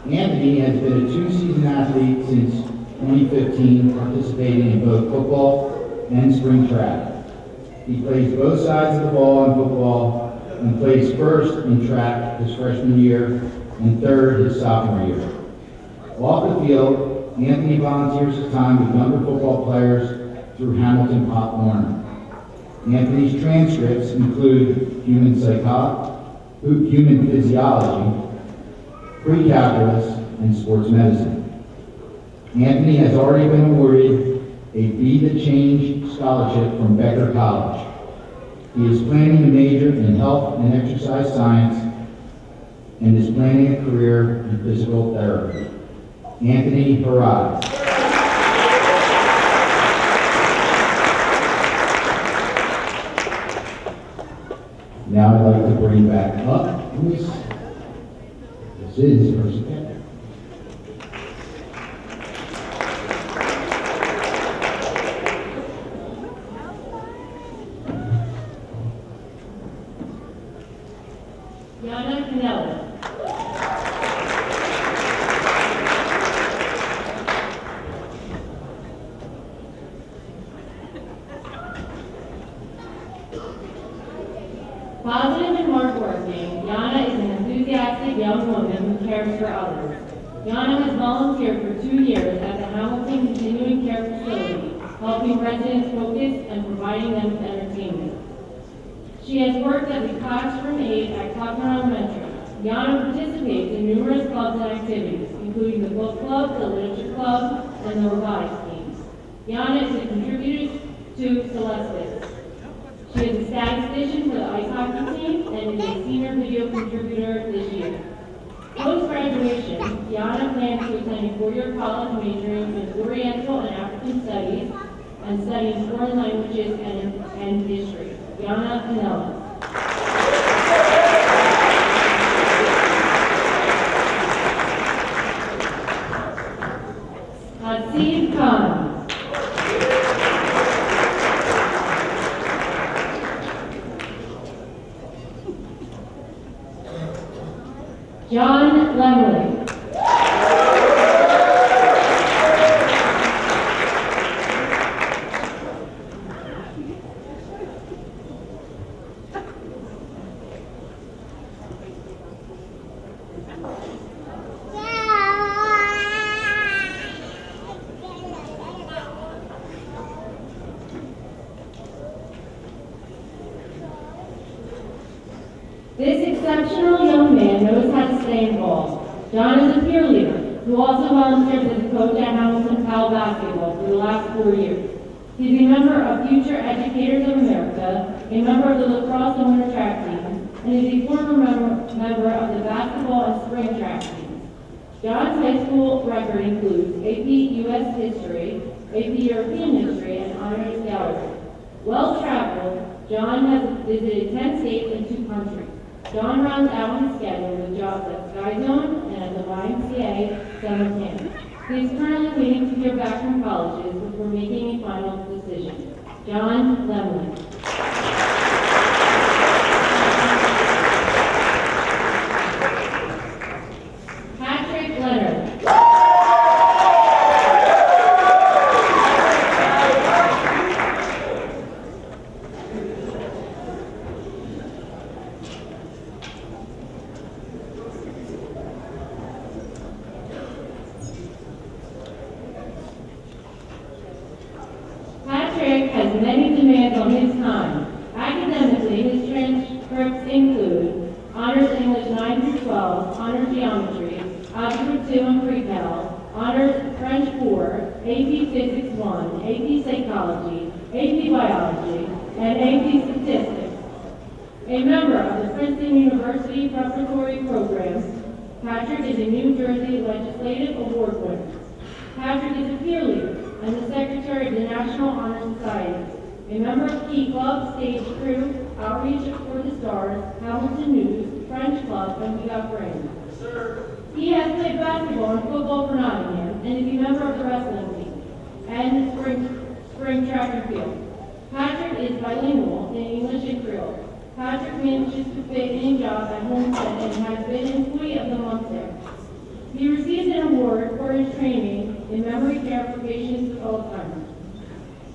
Anthony has been a 2-season athlete since 2015, participating in both football and spring track. He plays both sides of the ball in football and plays first in track his freshman year and third his sophomore year. Off the field, Anthony volunteers his time with younger football players through Hamilton Pop Warner. Anthony's transcripts include human physiology, pre-calculus, and sports medicine. Anthony has already been awarded a Be the Change scholarship from Becker College. He is planning to major in health and exercise science and is planning a career in physical therapy. Anthony Haraz. Now I'd like to bring back up Miss Percy Kemp. Yana Canella. Positive and hardworking, Yana is an enthusiastic young woman who cares for others. Yana has volunteered for 2 years at the Hamilton Continuing Care Facility, helping residents focus and providing them with entertainment. She has worked as a classroom aide at Cochran Elementary. Yana participates in numerous clubs and activities, including the book club, the literature club, and the robotics teams. Yana is a contributor to Celestis. She is a statistician for the ice hockey team and is a senior video contributor this year. Post-graduation, Yana plans to attend a 4-year college majoring in Oriental and African Studies and studying foreign languages and history. Yana Canella. Hasib Khan. John Lemley. This exceptional young man knows how to stay involved. John is a peer leader who also volunteers as a coach at Hamilton Powell basketball for the last 4 years. He's a member of Future Educators of America, a member of the lacrosse and winter track team, and is a former member of the basketball and spring track teams. John's high school record includes AP U.S. History, AP European History, and Honors Gallery. Well-traveled, John has visited 10 states and 2 countries. John rounds out his schedule with jobs at Sky Zone and at the YMCA summer camp. He is currently waiting to hear back from colleges before making a final decision. John Lemlin. Patrick Leonard. Patrick has many demands on his time. Academically, his transcripts include Honors English 9 through 12, Honors Geometry, Algebra 2 and Pre-Cal, Honors French 4, AP Physics 1, AP Psychology, AP Biology, and AP Statistics. A member of the Princeton University Preparatory Program, Patrick is a New Jersey Legislative Award winner. Patrick is a peer leader and the Secretary of the National Honor Society, a member of Key Club, Stage Crew, Outreach for the Stars, Hamilton News, French Club, and We Got Brains. He has played basketball and football for Nottingham and is a member of the wrestling team and spring track and field. Patrick is bilingual in English and Creole. Patrick manages to fit in jobs at Homestead and has been Employee of the Month there. He received an award for his training in memory care for patients with Alzheimer's.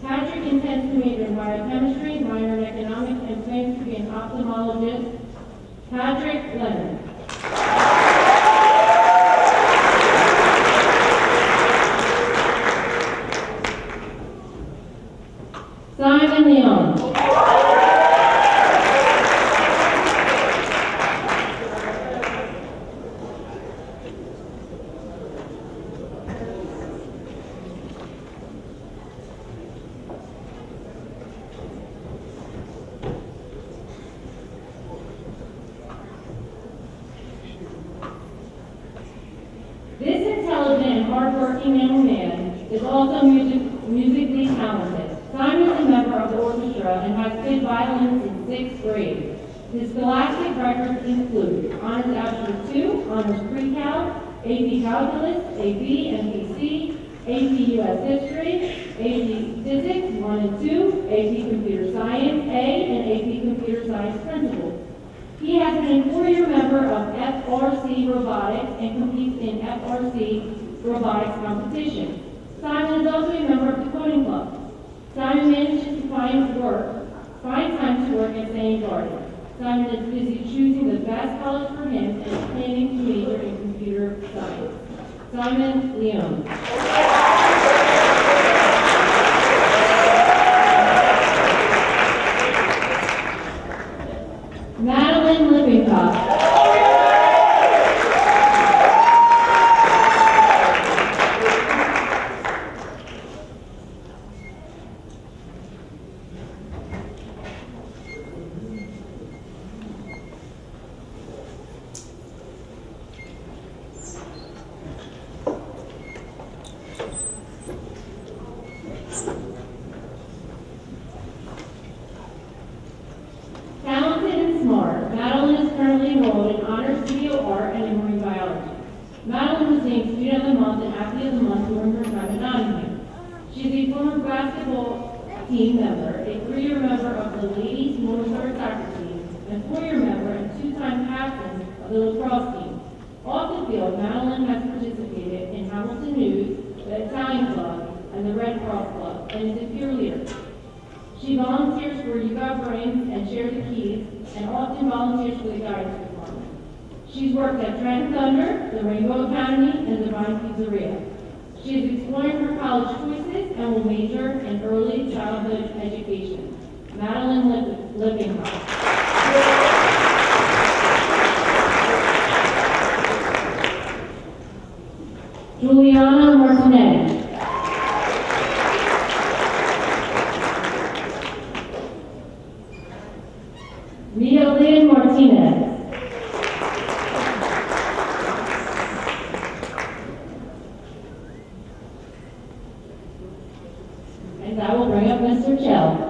Patrick intends to major in biochemistry, minor in economics, and plans to be an ophthalmologist. Patrick Leonard. Simon Leon. This intelligent and hardworking young man is also musically talented. Simon is a member of the orchestra and has played violin since 6th grade. His scholastic records include Honors Algebra 2, Honors Pre-Cal, AP Calculus, AP MPC, AP U.S. History, AP Physics 1 and 2, AP Computer Science A, and AP Computer Science Principles. He has been a 4-year member of FRC Robotics and competes in FRC Robotics competition. Simon is also a member of the Coding Club. Simon manages to find time to work at St. Garden. Simon is busy choosing the best college for him and is planning to major in computer science. Simon Leon. Madeline Lippincott. Talented and smart, Madeline is currently enrolled in Honors Studio Art and in Marine Biology. Madeline was named Student of the Month and Athlete of the Month during her time at Nottingham. She is a former basketball team member, a 3-year member of the ladies motorcycle soccer team, and 4-year member and 2-time captain of the lacrosse team. Off the field, Madeline has participated in Hamilton News, the Italian Club, and the Red Cross Club, and is a peer leader. She volunteers for You Got Brains and Share the Keys, and often volunteers for the guidance department. She's worked at Trenton Thunder, the Rainbow Academy, and Divine Pizzeria. She is exploring her college choices and will major in early childhood education. Madeline Lippincott. Juliana Martinez. Rita Lynn Martinez. And I will bring up Mr. Chell.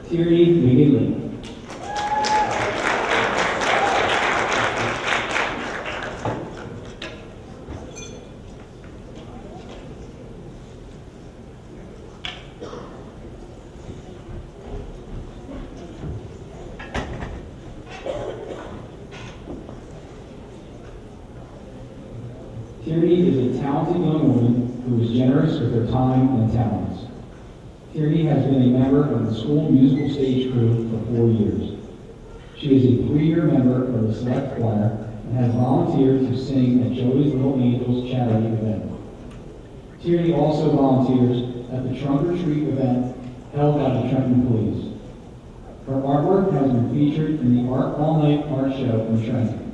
Tierney McGinley. Tierney is a talented young woman who is generous with her time and talents. Tierney has been a member of the school musical stage crew for 4 years. She is a 3-year member of the select choir and has volunteered to sing at Joey's Little Angels charity event. Tierney also volunteers at the Trunk or Treat event held by the Trenton Police. Her artwork has been featured in the Art All Night art show in Trenton.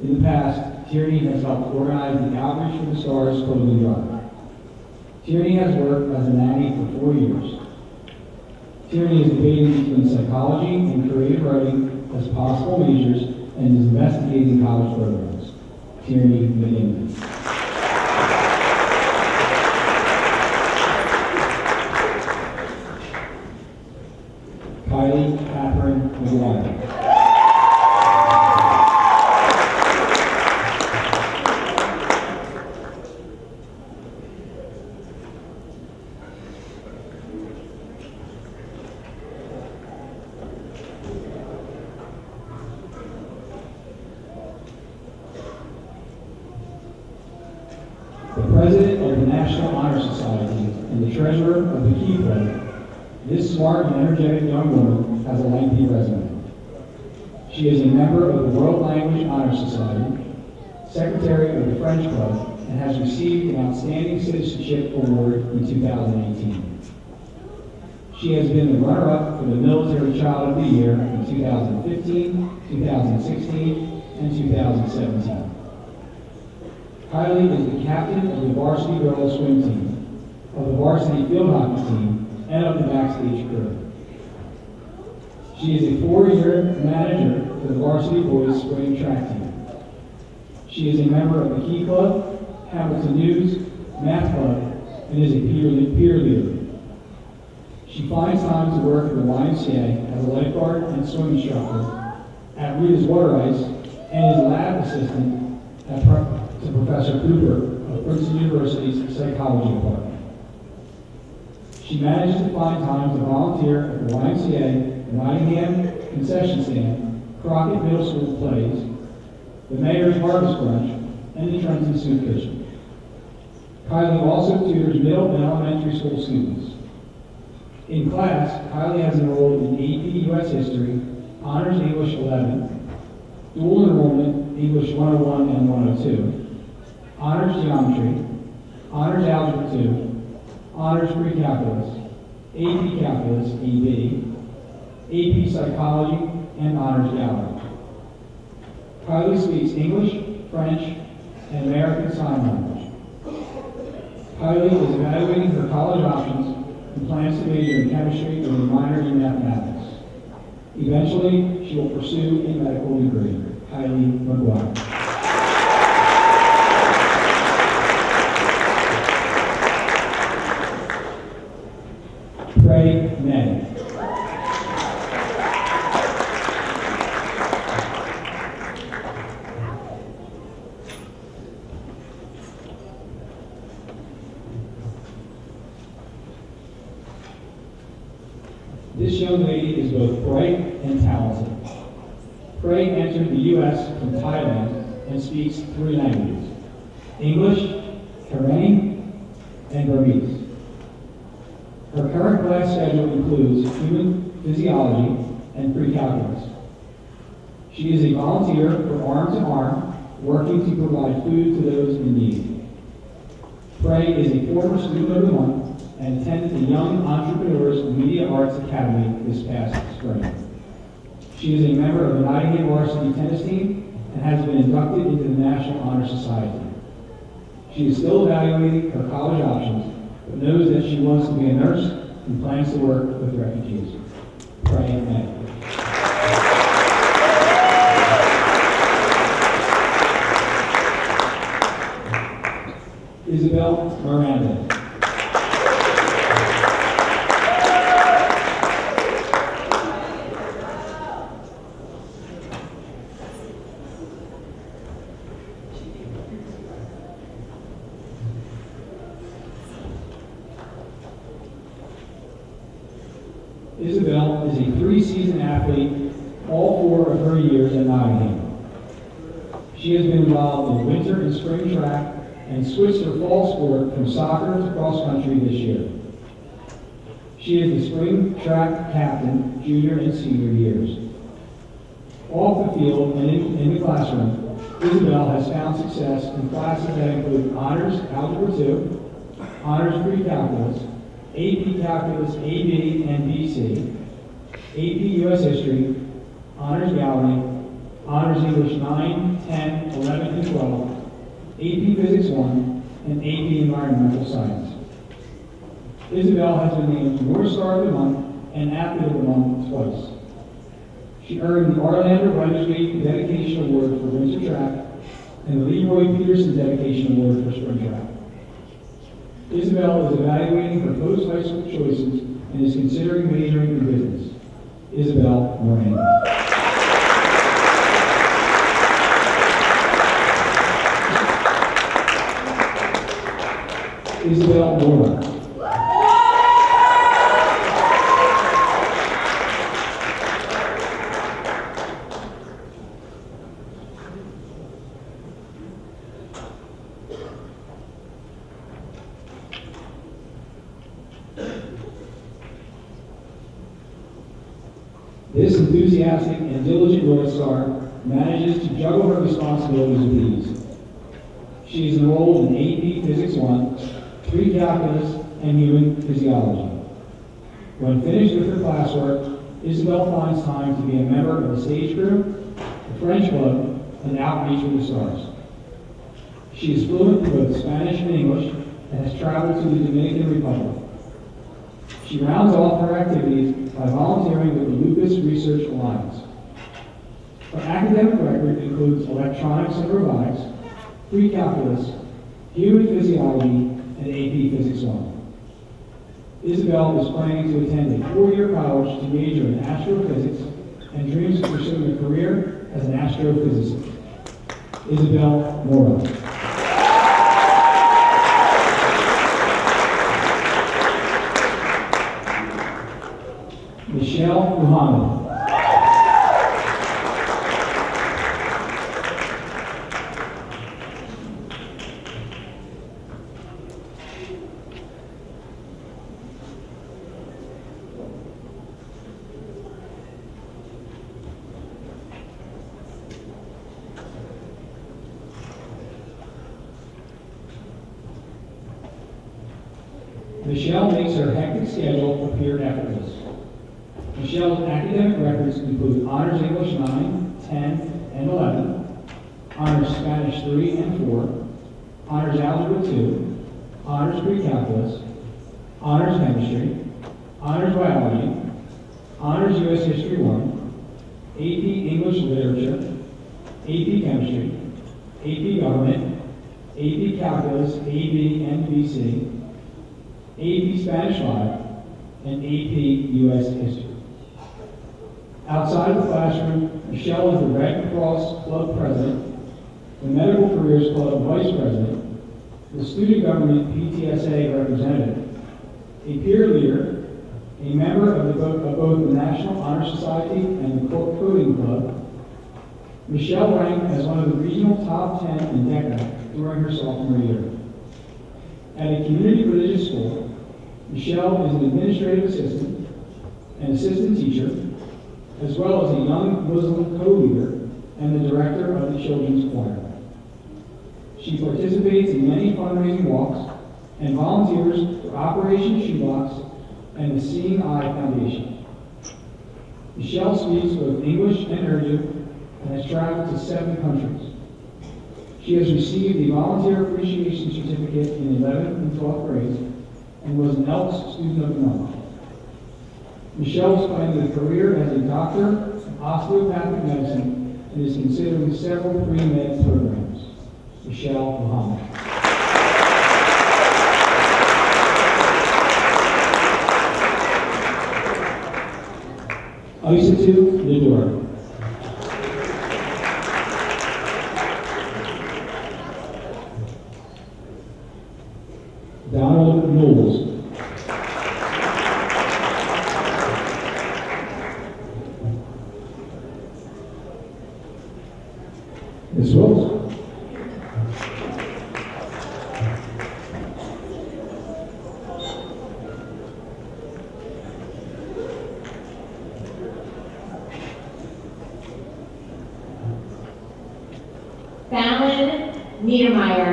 In the past, Tierney has helped organize the Outreach for the Stars clothing drive. Tierney has worked as a nanny for 4 years. Tierney is debating between psychology and creative writing as possible majors and is investigating college programs. Tierney McGinley. Kylie Catherine McGuire. The President of the National Honor Society and the Treasurer of the Key Club, this smart and energetic young woman has a lengthy resume. She is a member of the World Language Honor Society, Secretary of the French Club, and has received an Outstanding Citizenship Award in 2018. She has been the runner-up for the Military Child of the Year in 2015, 2016, and 2017. Kylie is the captain of the varsity girls swim team, of the varsity field hockey team, and of the backstage crew. She is a 4-year manager for the varsity boys spring track team. She is a member of the Key Club, Hamilton News, Math Club, and is a peer leader. She finds time to work at the YMCA as a lifeguard and swim instructor, at Rita's Water Ice, and is a lab assistant to Professor Cooper of Princeton University's Psychology Department. She managed to find time to volunteer at the YMCA, Nottingham Concession Stand, Crockett Middle School Plays, the Mayor's Harvest Brunch, and the Trenton Soup Kitchen. Kylie also tutors middle and elementary school students. In class, Kylie has enrolled in AP U.S. History, Honors English 11, Dual Enrollment English 101 and 102, Honors Geometry, Honors Algebra 2, Honors Pre-Calculus, AP Calculus, EB, AP Psychology, and Honors Gallery. Kylie speaks English, French, and American Sign Language. Kylie is evaluating her college options and plans to major in chemistry with a minor in mathematics. Eventually, she will pursue a medical degree. Kylie McGuire. Pray May. This young lady is both bright and talented. Pray entered the U.S. from Thailand and speaks 3 languages: English, Karenni, and Burmese. Her current class schedule includes human physiology and pre-calculus. She is a volunteer for Arm to Arm, working to provide food to those in need. Pray is a former Student of the Month and attended the Young Entrepreneurs Media Arts Academy this past spring. She is a member of the Nottingham varsity tennis team and has been inducted into the National Honor Society. She is still evaluating her college options, but knows that she wants to be a nurse and plans to work with refugees. Pray amen. Isabel Miranda. Isabel is a three-season athlete all 4 of her years at Nottingham. She has been involved in winter and spring track and switched her fall sport from soccer to cross country this year. She is the spring track captain junior and senior years. Off the field and in the classroom, Isabel has found success in classes that include Honors Algebra 2, Honors Pre-Calculus, AP Calculus AB and BC, AP US History, Honors Gallery, Honors English 9, 10, 11, and 12, AP Physics 1, and AP Environmental Science. Isabel has been named North Star of the Month and Athlete of the Month twice. She earned the Orlando Rendersgate Dedication Award for winter track and the Leroy Peterson Dedication Award for spring track. Isabel is evaluating her post-high school choices and is considering majoring in business. Isabel Moran. Isabel Moore. This enthusiastic and diligent North Star manages to juggle her responsibilities with ease. She is enrolled in AP Physics 1, Pre-Calculus, and Human Physiology. When finished with her classwork, Isabel finds time to be a member of the stage crew, the French Club, and Outreach with the Stars. She is fluent in both Spanish and English and has traveled to the Dominican Republic. She rounds off her activities by volunteering with the Lupus Research Alliance. Her academic record includes electronics and robotics, pre-calculus, human physiology, and AP Physics 1. Isabel is planning to attend a 4-year college to major in astrophysics and dreams of pursuing a career as an astrophysicist. Isabel Mora. Michelle Muhammad. Michelle makes her hectic schedule appear effortless. Michelle's academic records include Honors English 9, 10, and 11, Honors Spanish 3 and 4, Honors Algebra 2, Honors Pre-Calculus, Honors Chemistry, Honors Biology, Honors US History 1, AP English Literature, AP Chemistry, AP Government, AP Calculus, AB and BC, AP Spanish 5, and AP US History. Outside of the classroom, Michelle is the Red Cross Club President, the Medical Careers Club Vice President, the Student Government PTSA Representative, a peer leader, a member of both the National Honor Society and the Coding Club. Michelle ranked as one of the regional top 10 in DECA during her sophomore year. At a community religious school, Michelle is an administrative assistant, an assistant teacher, as well as a young Muslim co-leader and the director of the children's choir. She participates in many fundraising walks, and volunteers for Operation Shoebox and the Seeing Eye Foundation. Michelle speaks both English and Urdu and has traveled to 7 countries. She has received a Volunteer Appreciation Certificate in 11th and 12th grades and was an Elks Student of the Month. Michelle is planning a career as a doctor of osteopathic medicine and is considering several pre-med programs. Michelle Muhammad. Isatu Lidor. Donald Knowles. Ms. Wills. Fallon Niedermeyer.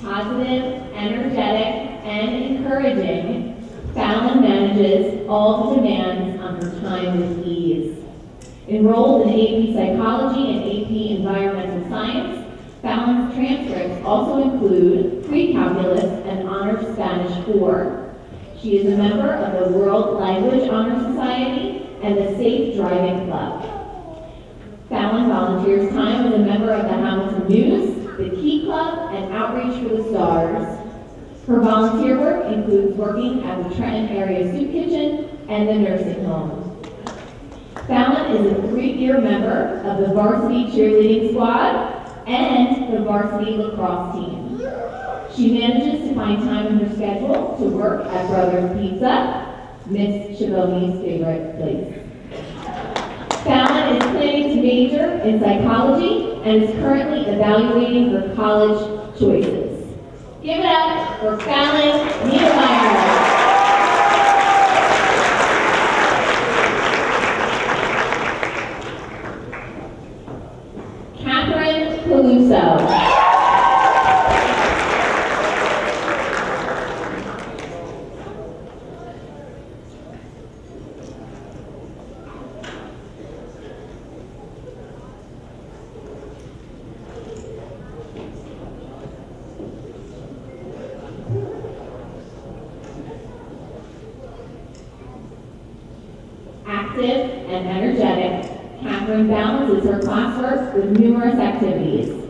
Positive, energetic, and encouraging, Fallon manages all the demands on her time with ease. Enrolled in AP Psychology and AP Environmental Science, Fallon's transcripts also include pre-calculus and Honors Spanish 4. She is a member of the World Language Honor Society and the Safe Driving Club. Fallon volunteers time as a member of the Hamilton News, the Key Club, and Outreach for the Stars. Her volunteer work includes working at the Trenton Area Soup Kitchen and the nursing home. Fallon is a 3-year member of the varsity cheerleading squad and the varsity lacrosse team. She manages to find time in her schedule to work at Brothers Pizza, Miss Chivoni's favorite place. Fallon is planning to major in psychology and is currently evaluating her college choices. Give it up for Fallon Niedermeyer. Catherine Peluso. Active and energetic, Catherine balances her classwork with numerous activities.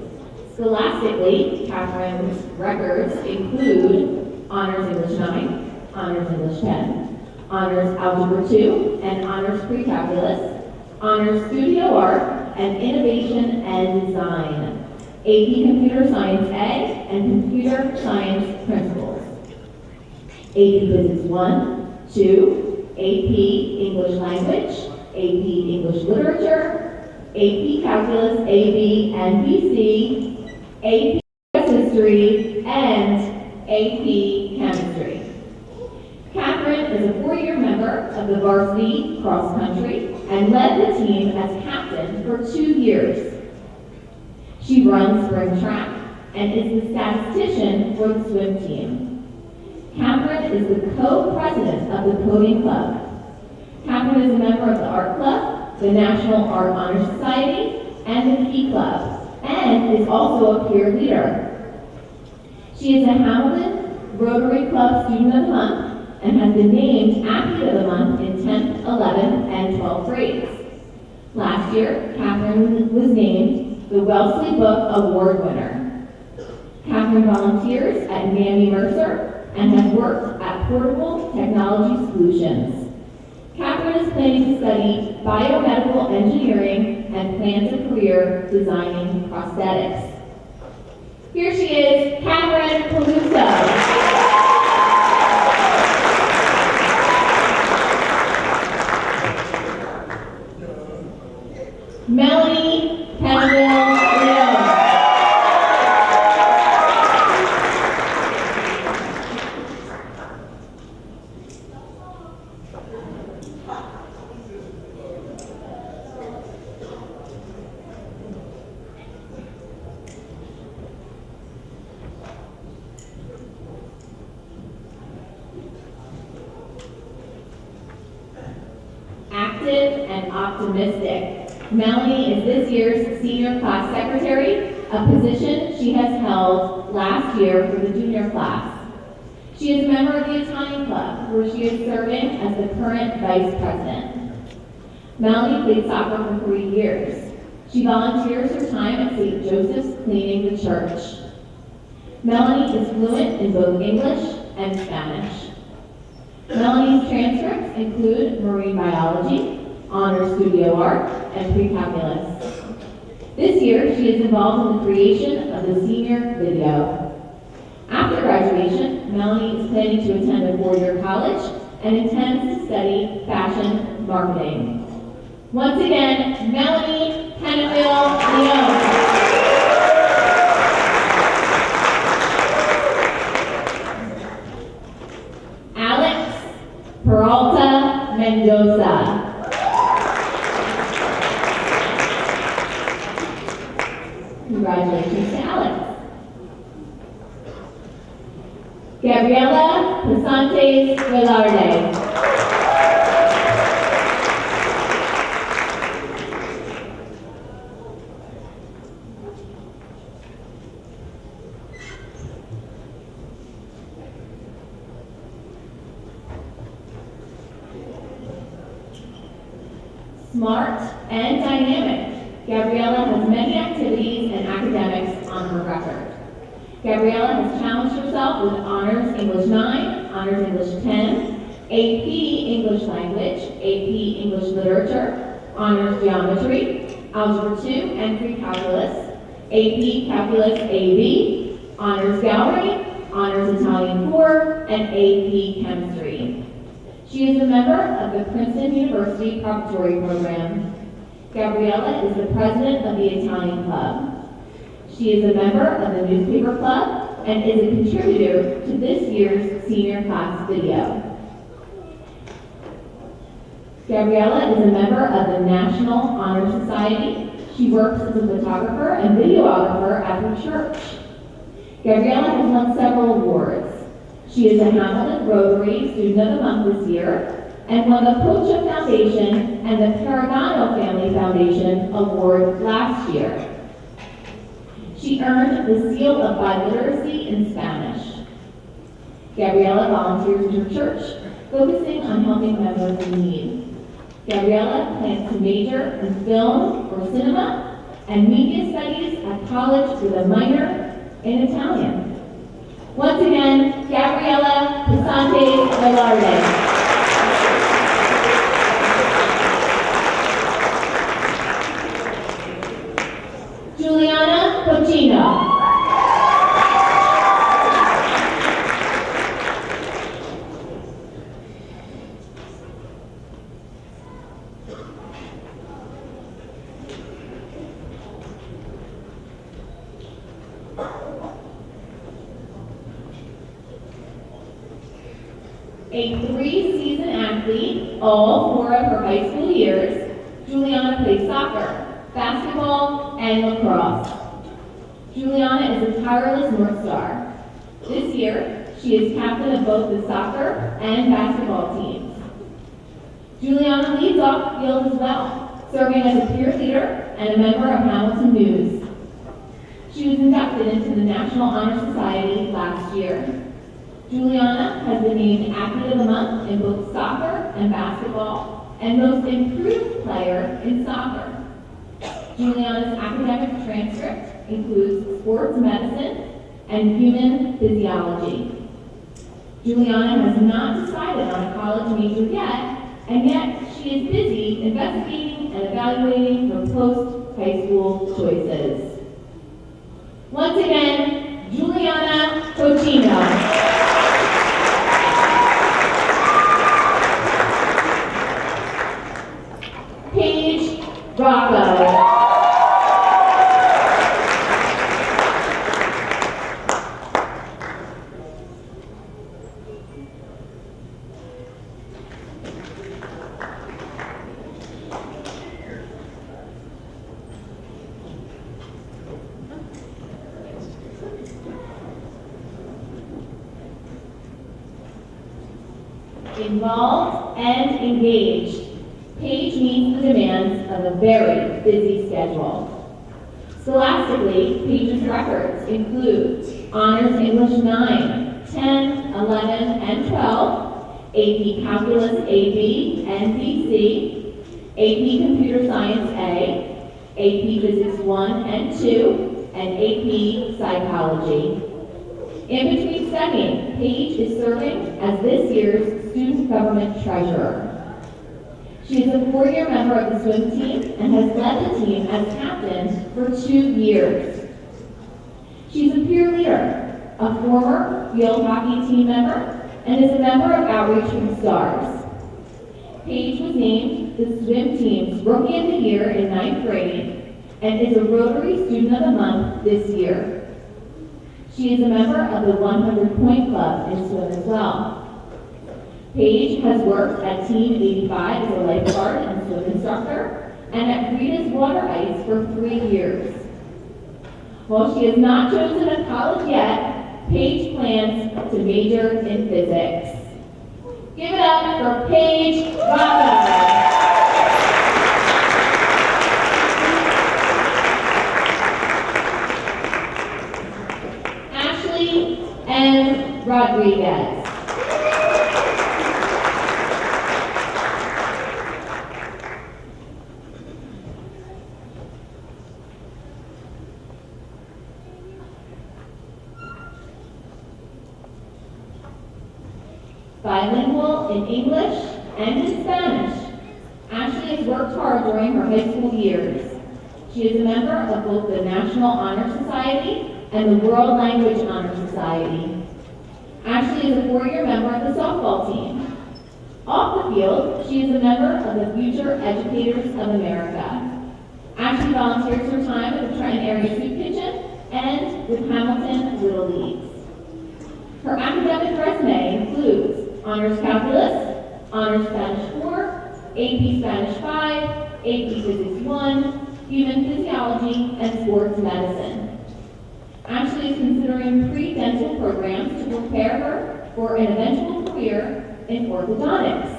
Scholastically, Catherine's records include Honors English 9, Honors English 10, Honors Algebra 2, and Honors Pre-Calculus, Honors Studio Art, and Innovation and Design, AP Computer Science A, and Computer Science Principles, AP Physics 1, 2, AP English Language, AP English Literature, AP Calculus, AB and BC, AP History, and AP Chemistry. Catherine is a 4-year member of the varsity cross country and led the team as captain for 2 years. She runs spring track and is the statistician for the swim team. Catherine is the co-president of the Coding Club. Catherine is a member of the Art Club, the National Art Honor Society, and the Key Club, and is also a peer leader. She is a Hamilton Rotary Club Student of the Month and has been named Athlete of the Month in 10th, 11th, and 12th grades. Last year, Catherine was named the Wellesley Book Award winner. Catherine volunteers at Mamie Mercer and has worked at Portable Technology Solutions. Catherine is planning to study biomedical engineering and plans a career designing prosthetics. Here she is, Catherine Peluso. Melanie Penn. active and optimistic. Melanie is this year's senior class secretary, a position she has held last year for the junior class. She is a member of the Italian Club, where she is serving as the current vice president. Melanie played soccer for 3 years. She volunteers her time at St. Joseph's cleaning the church. Melanie is fluent in both English and Spanish. Melanie's transcripts include marine biology, honors studio art, and pre-calculus. This year, she is involved in the creation of the senior video. After graduation, Melanie is planning to attend a 4-year college and intends to study fashion marketing. Once again, Melanie Kenneville Leone. Alex Peralta Mendoza. Congratulations to Alex. Gabriela Pasantes Velarde. Smart and dynamic, Gabriela has many activities and academics on her record. Gabriela has challenged herself with Honors English 9, Honors English 10, AP English Language, AP English Literature, Honors Geometry, Algebra 2 and Pre-Calculus, AP Calculus AB, Honors Gallery, Honors Italian 4, and AP Chemistry. She is a member of the Princeton University Preparatory Program. Gabriela is the president of the Italian Club. She is a member of the newspaper club and is a contributor to this year's senior class video. Gabriela is a member of the National Honor Society. She works as a photographer and videographer at her church. Gabriela has won several awards. She is a Hamilton Rotary Student of the Month this year and won the Pocha Foundation and the Paragano Family Foundation Award last year. She earned the Seal of Biliteracy in Spanish. Gabriela volunteers in her church, focusing on helping members in need. Gabriela plans to major in film or cinema and media studies at college with a minor in Italian. Once again, Gabriela Pasantes Velarde. Juliana Cochino. A 3-season athlete, all 4 of her high school years, Juliana plays soccer, basketball, and lacrosse. Juliana is a tireless North Star. This year, she is captain of both the soccer and basketball teams. Juliana leads off the field as well, serving as a peer leader and a member of Hamilton News. She was inducted into the National Honor Society last year. Juliana has been named Athlete of the Month in both soccer and basketball, and Most Improved Player in soccer. Juliana's academic transcript includes sports medicine and human physiology. Juliana has not decided on a college major yet, and yet she is busy investigating and evaluating her post-high school choices. Once again, Juliana Cochino. Paige Rocco. Involved and engaged. Paige meets the demands of a very busy schedule. Scholastically, Paige's records include Honors English 9, 10, 11, and 12, AP Calculus AB and BC, AP Computer Science A, AP Physics 1 and 2, and AP Psychology. In between studying, Paige is serving as this year's Student Government Treasurer. She is a 4-year member of the swim team and has led the team as captain for 2 years. She's a peer leader, a former field hockey team member, and is a member of Outreach for the Stars. Paige was named the swim team's Rookie of the Year in 9th grade and is a Rotary Student of the Month this year. She is a member of the 100-Point Club in swim as well. Paige has worked at Team 85 as a lifeguard and swim instructor, and at Rita's Water Ice for 3 years. While she has not chosen a college yet, Paige plans to major in physics. Give it up for Paige Rocco. Ashley M. Rodriguez. Bilingual in English and in Spanish, Ashley has worked hard during her high school years. She is a member of both the National Honor Society and the World Language Honor Society. Ashley is a 4-year member of the softball team. Off the field, she is a member of the Future Educators of America. Ashley volunteers her time at the Trenton Area Soup Kitchen and with Hamilton Little Leagues. Her academic resume includes Honors Calculus, Honors Spanish 4, AP Spanish 5, AP Physics 1, Human Physiology, and Sports Medicine. Ashley is considering pre-dental programs to prepare her for an eventual career in orthodontics.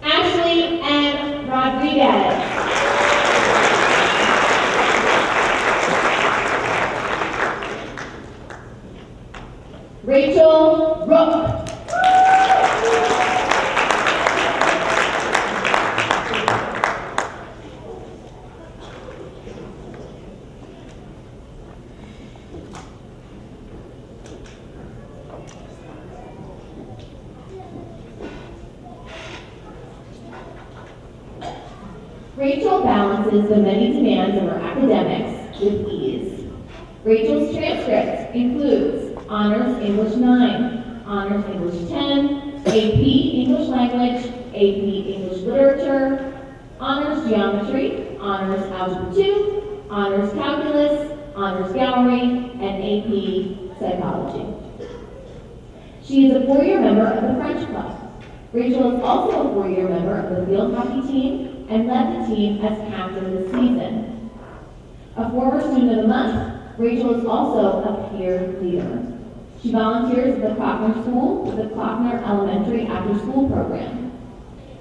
Ashley M. Rodriguez. Rachel Rook. Rachel balances the many demands of her academics with ease. Rachel's transcript includes Honors English 9, Honors English 10, AP English Language, AP English Literature, Honors Geometry, Honors Algebra 2, Honors Calculus, Honors Gallery, and AP Psychology. She is a 4-year member of the French Club. Rachel is also a 4-year member of the field hockey team and led the team as captain this season. A former student of the month, Rachel is also a peer leader. She volunteers at the Klockner School with the Klockner Elementary After-School Program.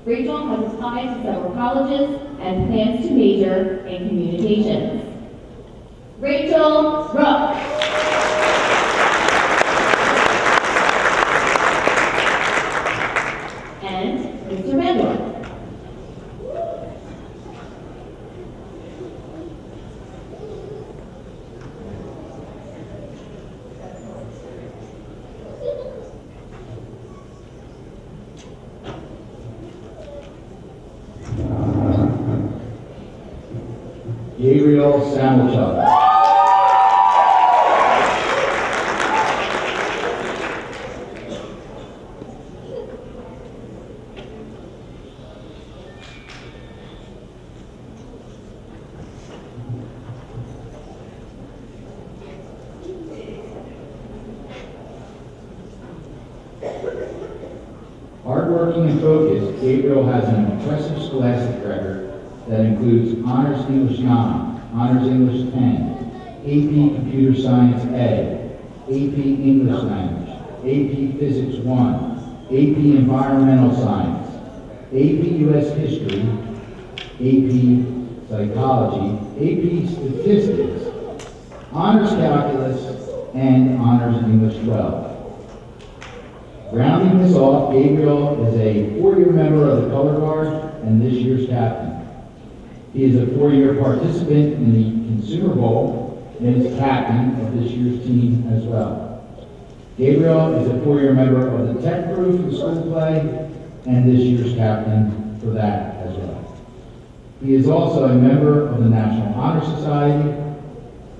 Rachel has applied to several colleges and plans to major in communications. Rachel Rook. And Mr. Mendel. Gabriel Samuelchuk. Hardworking and focused, Gabriel has an impressive scholastic record that includes Honors English 9, Honors English 10, AP Computer Science A, AP English Language, AP Physics 1, AP Environmental Science, AP US History, AP Psychology, AP Statistics, Honors Calculus, and Honors English 12. Rounding this off, Gabriel is a 4-year member of the Color Guard and this year's captain. He is a 4-year participant in the Consumer Bowl and is captain of this year's team as well. Gabriel is a 4-year member of the tech crew for the school play and this year's captain for that as well. He is also a member of the National Honor Society.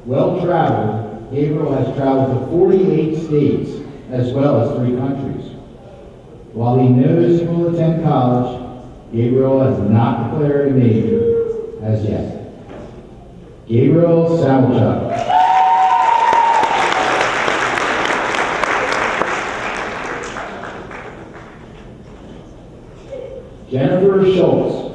Well-traveled, Gabriel has traveled to 48 states as well as 3 countries. While he knows he will attend college, Gabriel has not declared a major as yet. Gabriel Salchuk. Jennifer Schultz.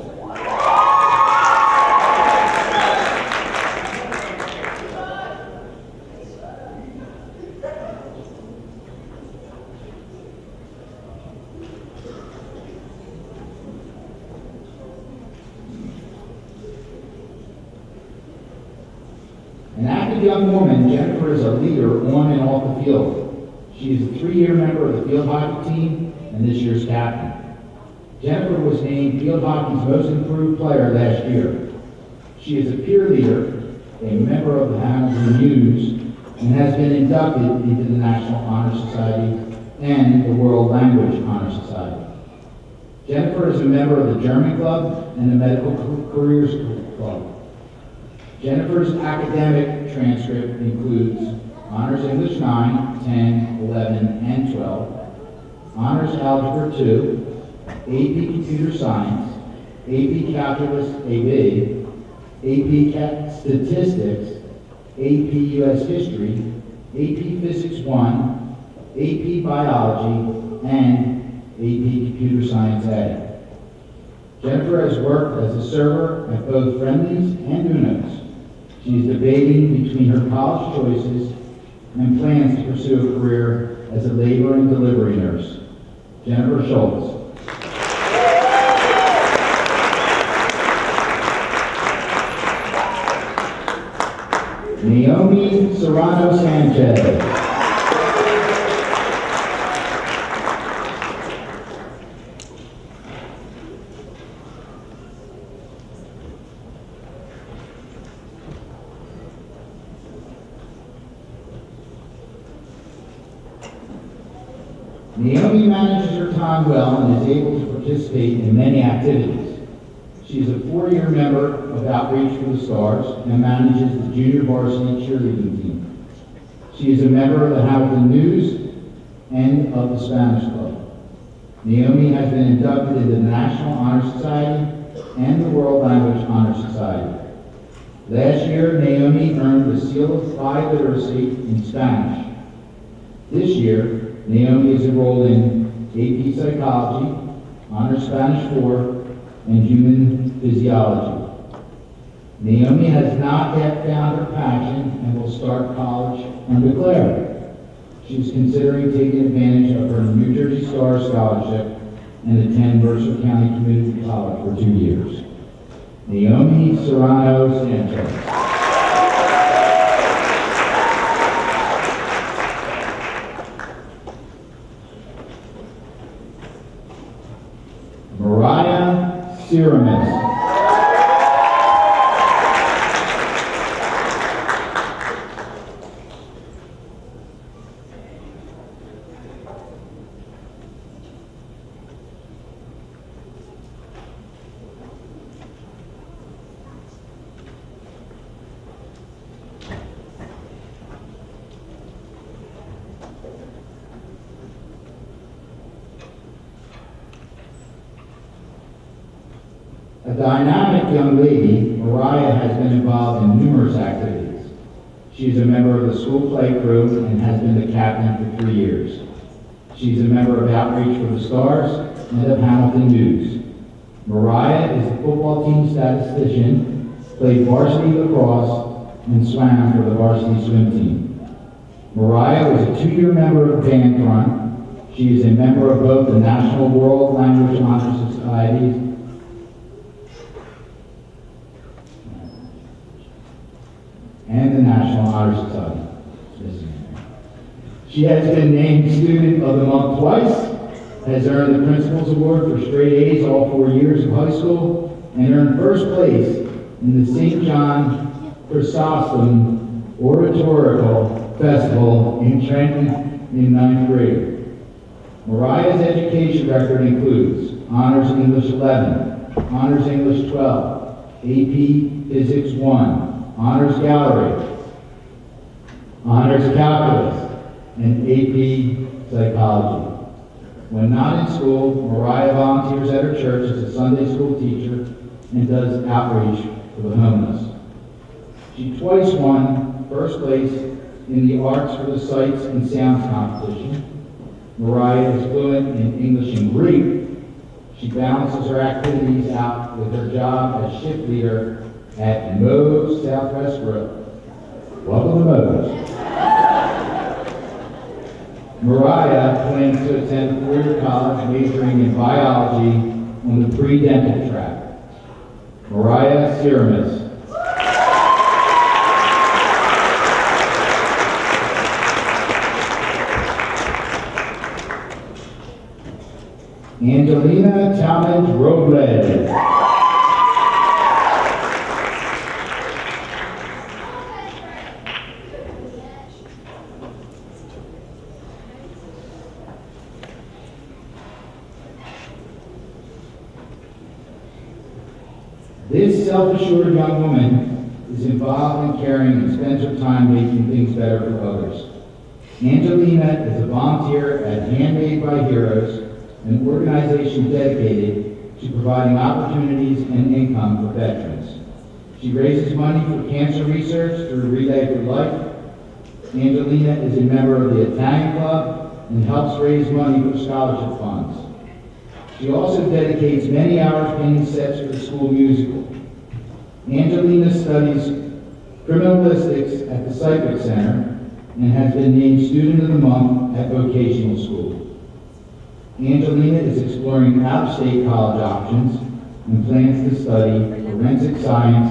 An active young woman, Jennifer is a leader on and off the field. She is a 3-year member of the field hockey team and this year's captain. Jennifer was named field hockey's most improved player last year. She is a peer leader, a member of the Hamilton News, and has been inducted into the National Honor Society and the World Language Honor Society. Jennifer is a member of the German Club and the Medical Careers Club. Jennifer's academic transcript includes Honors English 9, 10, 11, and 12, Honors Algebra 2, AP Computer Science, AP Calculus AB, AP Statistics, AP US History, AP Physics 1, AP Biology, and AP Computer Science A. Jennifer has worked as a server at both Friendly's and Uno's. She is debating between her college choices and plans to pursue a career as a labor and delivery nurse. Jennifer Schultz. Naomi Serrano Sanchez. Naomi manages her time well and is able to participate in many activities. She is a 4-year member of Outreach for the Stars and manages the junior varsity cheerleading team. She is a member of the Hamilton News and of the Spanish Club. Naomi has been inducted into the National Honor Society and the World Language Honor Society. Last year, Naomi earned the Seal of Biliteracy in Spanish. This year, Naomi is enrolled in AP Psychology, Honors Spanish 4, and Human Physiology. Naomi has not yet found her passion and will start college undeclared. She is considering taking advantage of her New Jersey Star Scholarship and attend Mercer County Community College for 2 years. Naomi Serrano Sanchez. Mariah Ceramis. A dynamic young lady, Mariah has been involved in numerous activities. She is a member of the school play crew and has been the captain for 3 years. She's a member of Outreach for the Stars and of Hamilton News. Mariah is a football team statistician, played varsity lacrosse, and swam for the varsity swim team. Mariah was a 2-year member of Band Front. She is a member of both the National World Language Honor Societies and the National Honor Society. She has been named Student of the Month twice, has earned the Principal's Award for straight A's all 4 years of high school, and earned first place in the St. John Chrysostom Oratorical Festival in Trenton in 9th grade. Mariah's education record includes Honors English 11, Honors English 12, AP Physics 1, Honors Gallery, Honors Calculus, and AP Psychology. When not in school, Mariah volunteers at her church as a Sunday school teacher and does outreach for the homeless. She twice won first place in the Arts for the Sights and Sounds competition. Mariah is fluent in English and Greek. She balances her activities out with her job as shift leader at Moe's Southwest Grill. Welcome to Moe's. Mariah plans to attend a four-year college majoring in biology on the pre-dental track. Mariah Siramis. Angelina Talmadge Robles. This self-assured young woman is involved in caring and spends her time making things better for others. Angelina is a volunteer at Handmade by Heroes, an organization dedicated to providing opportunities and income for veterans. She raises money for cancer research through Relay for Life. Angelina is a member of the Italian Club and helps raise money for scholarship funds. She also dedicates many hours painting sets for the school musical. Angelina studies criminalistics at the Cypress Center and has been named Student of the Month at vocational school. Angelina is exploring out-of-state college options and plans to study forensic science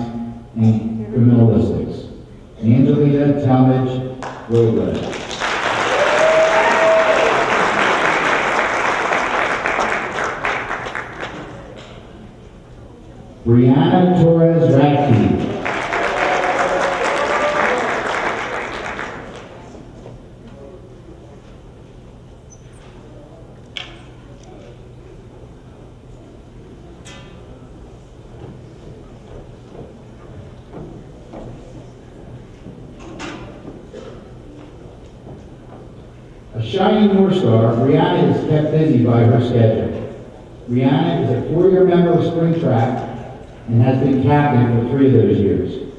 and criminalistics. Angelina Talmadge Robles. Brianna Torres Radke. A shining North Star, Brianna is kept busy by her schedule. Brianna is a 4-year member of spring track and has been captain for 3 of those years.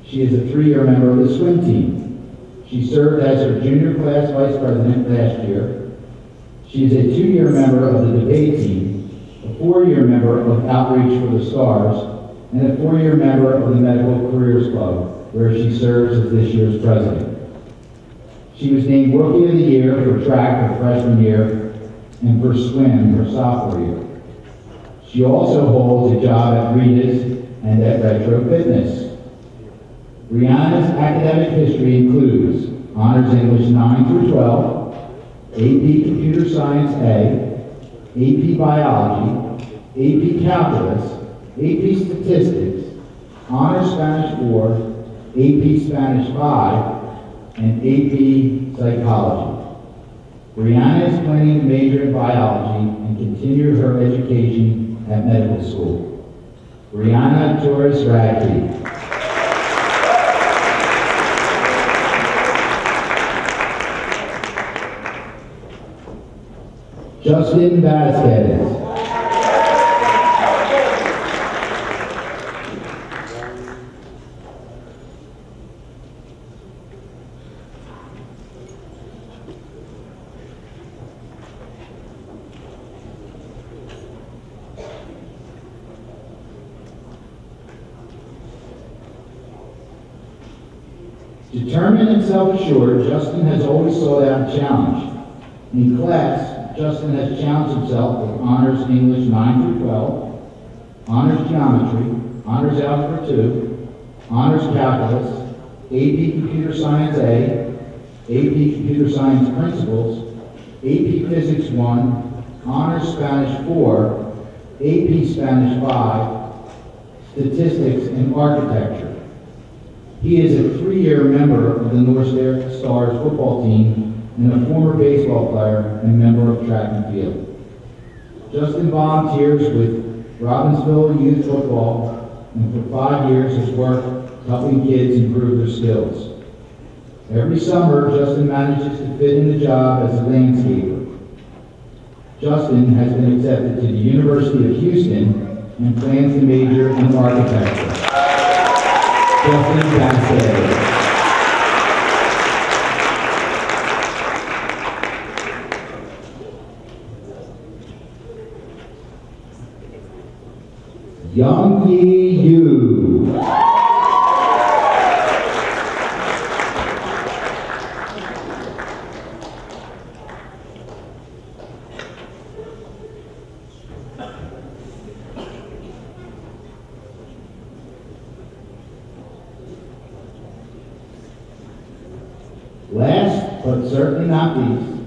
She is a 3-year member of the swim team. She served as her junior class vice president last year. She is a 2-year member of the debate team, a 4-year member of Outreach for the Stars, and a 4-year member of the Medical Careers Club, where she serves as this year's president. She was named Rookie of the Year for track her freshman year and for swim her sophomore year. She also holds a job at Rita's and at Retro Fitness. Brianna's academic history includes Honors English 9 through 12, AP Computer Science A, AP Biology, AP Calculus, AP Statistics, Honors Spanish 4, AP Spanish 5, and AP Psychology. Brianna is planning to major in biology and continue her education at medical school. Brianna Torres Radke. Justin Vasquez. Determined and self-assured, Justin has always sought out a challenge. In class, Justin has challenged himself with Honors English 9 through 12, Honors Geometry, Honors Algebra 2, Honors Calculus, AP Computer Science A, AP Computer Science Principles, AP Physics 1, Honors Spanish 4, AP Spanish 5, Statistics and Architecture. He is a 3-year member of the North Stars football team and a former baseball player and member of track and field. Justin volunteers with Robbinsville Youth Football and for 5 years has worked helping kids improve their skills. Every summer, Justin manages to fit in a job as a landscaper. Justin has been accepted to the University of Houston and plans to major in architecture. Justin Bassett. Young Yi Yu. Last, but certainly not least,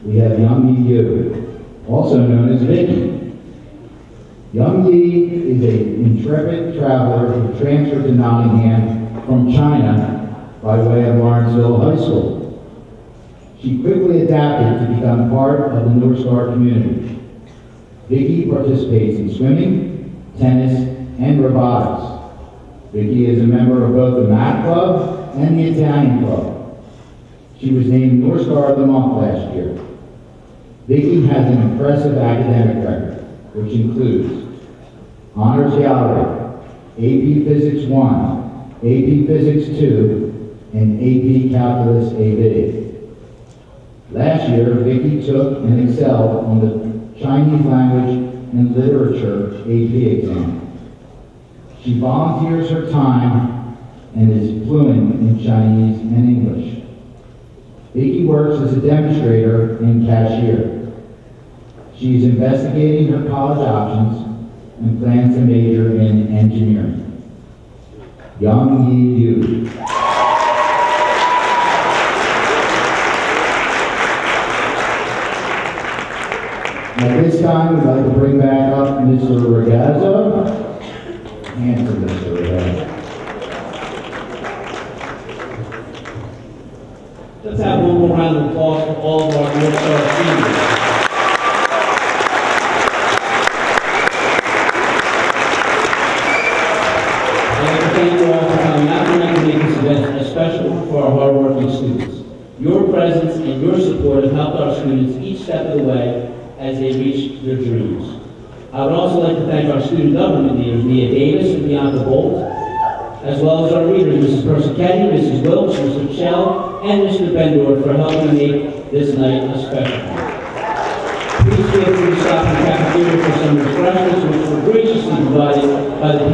we have Young Yi Yu, also known as Vicky. Young Yi is an intrepid traveler who transferred to Nottingham from China by way of Lawrenceville High School. She quickly adapted to become part of the North Star community. Vicky participates in swimming, tennis, and robotics. Vicky is a member of both the Math Club and the Italian Club. She was named North Star of the Month last year. Vicky has an impressive academic record, which includes Honors Gallery, AP Physics 1, AP Physics 2, and AP Calculus AB. Last year, Vicky took and excelled on the Chinese Language and Literature AP exam. She volunteers her time and is fluent in Chinese and English. Vicky works as a demonstrator and cashier. She is investigating her college options and plans to major in engineering. Young Yi Yu. At this time, we'd like to bring back up Mr. Ragazzo. Handsome Mr. Ragazzo. Let's have one more round of applause for all of our North Star seniors. I'd like to thank you all for coming out tonight to make this event special for our hardworking students. Your presence and your support have helped our students each step of the way as they reach their dreams. I would also like to thank our student government leaders, Mia Davis and Bianca Bolt, as well as our readers, Mrs. Persichetti, Mrs. Wilkes, Mr. Shell, and Mr. Bendor for helping make this night a special one. Please feel free to stop in the cafeteria for some refreshments which were graciously provided by the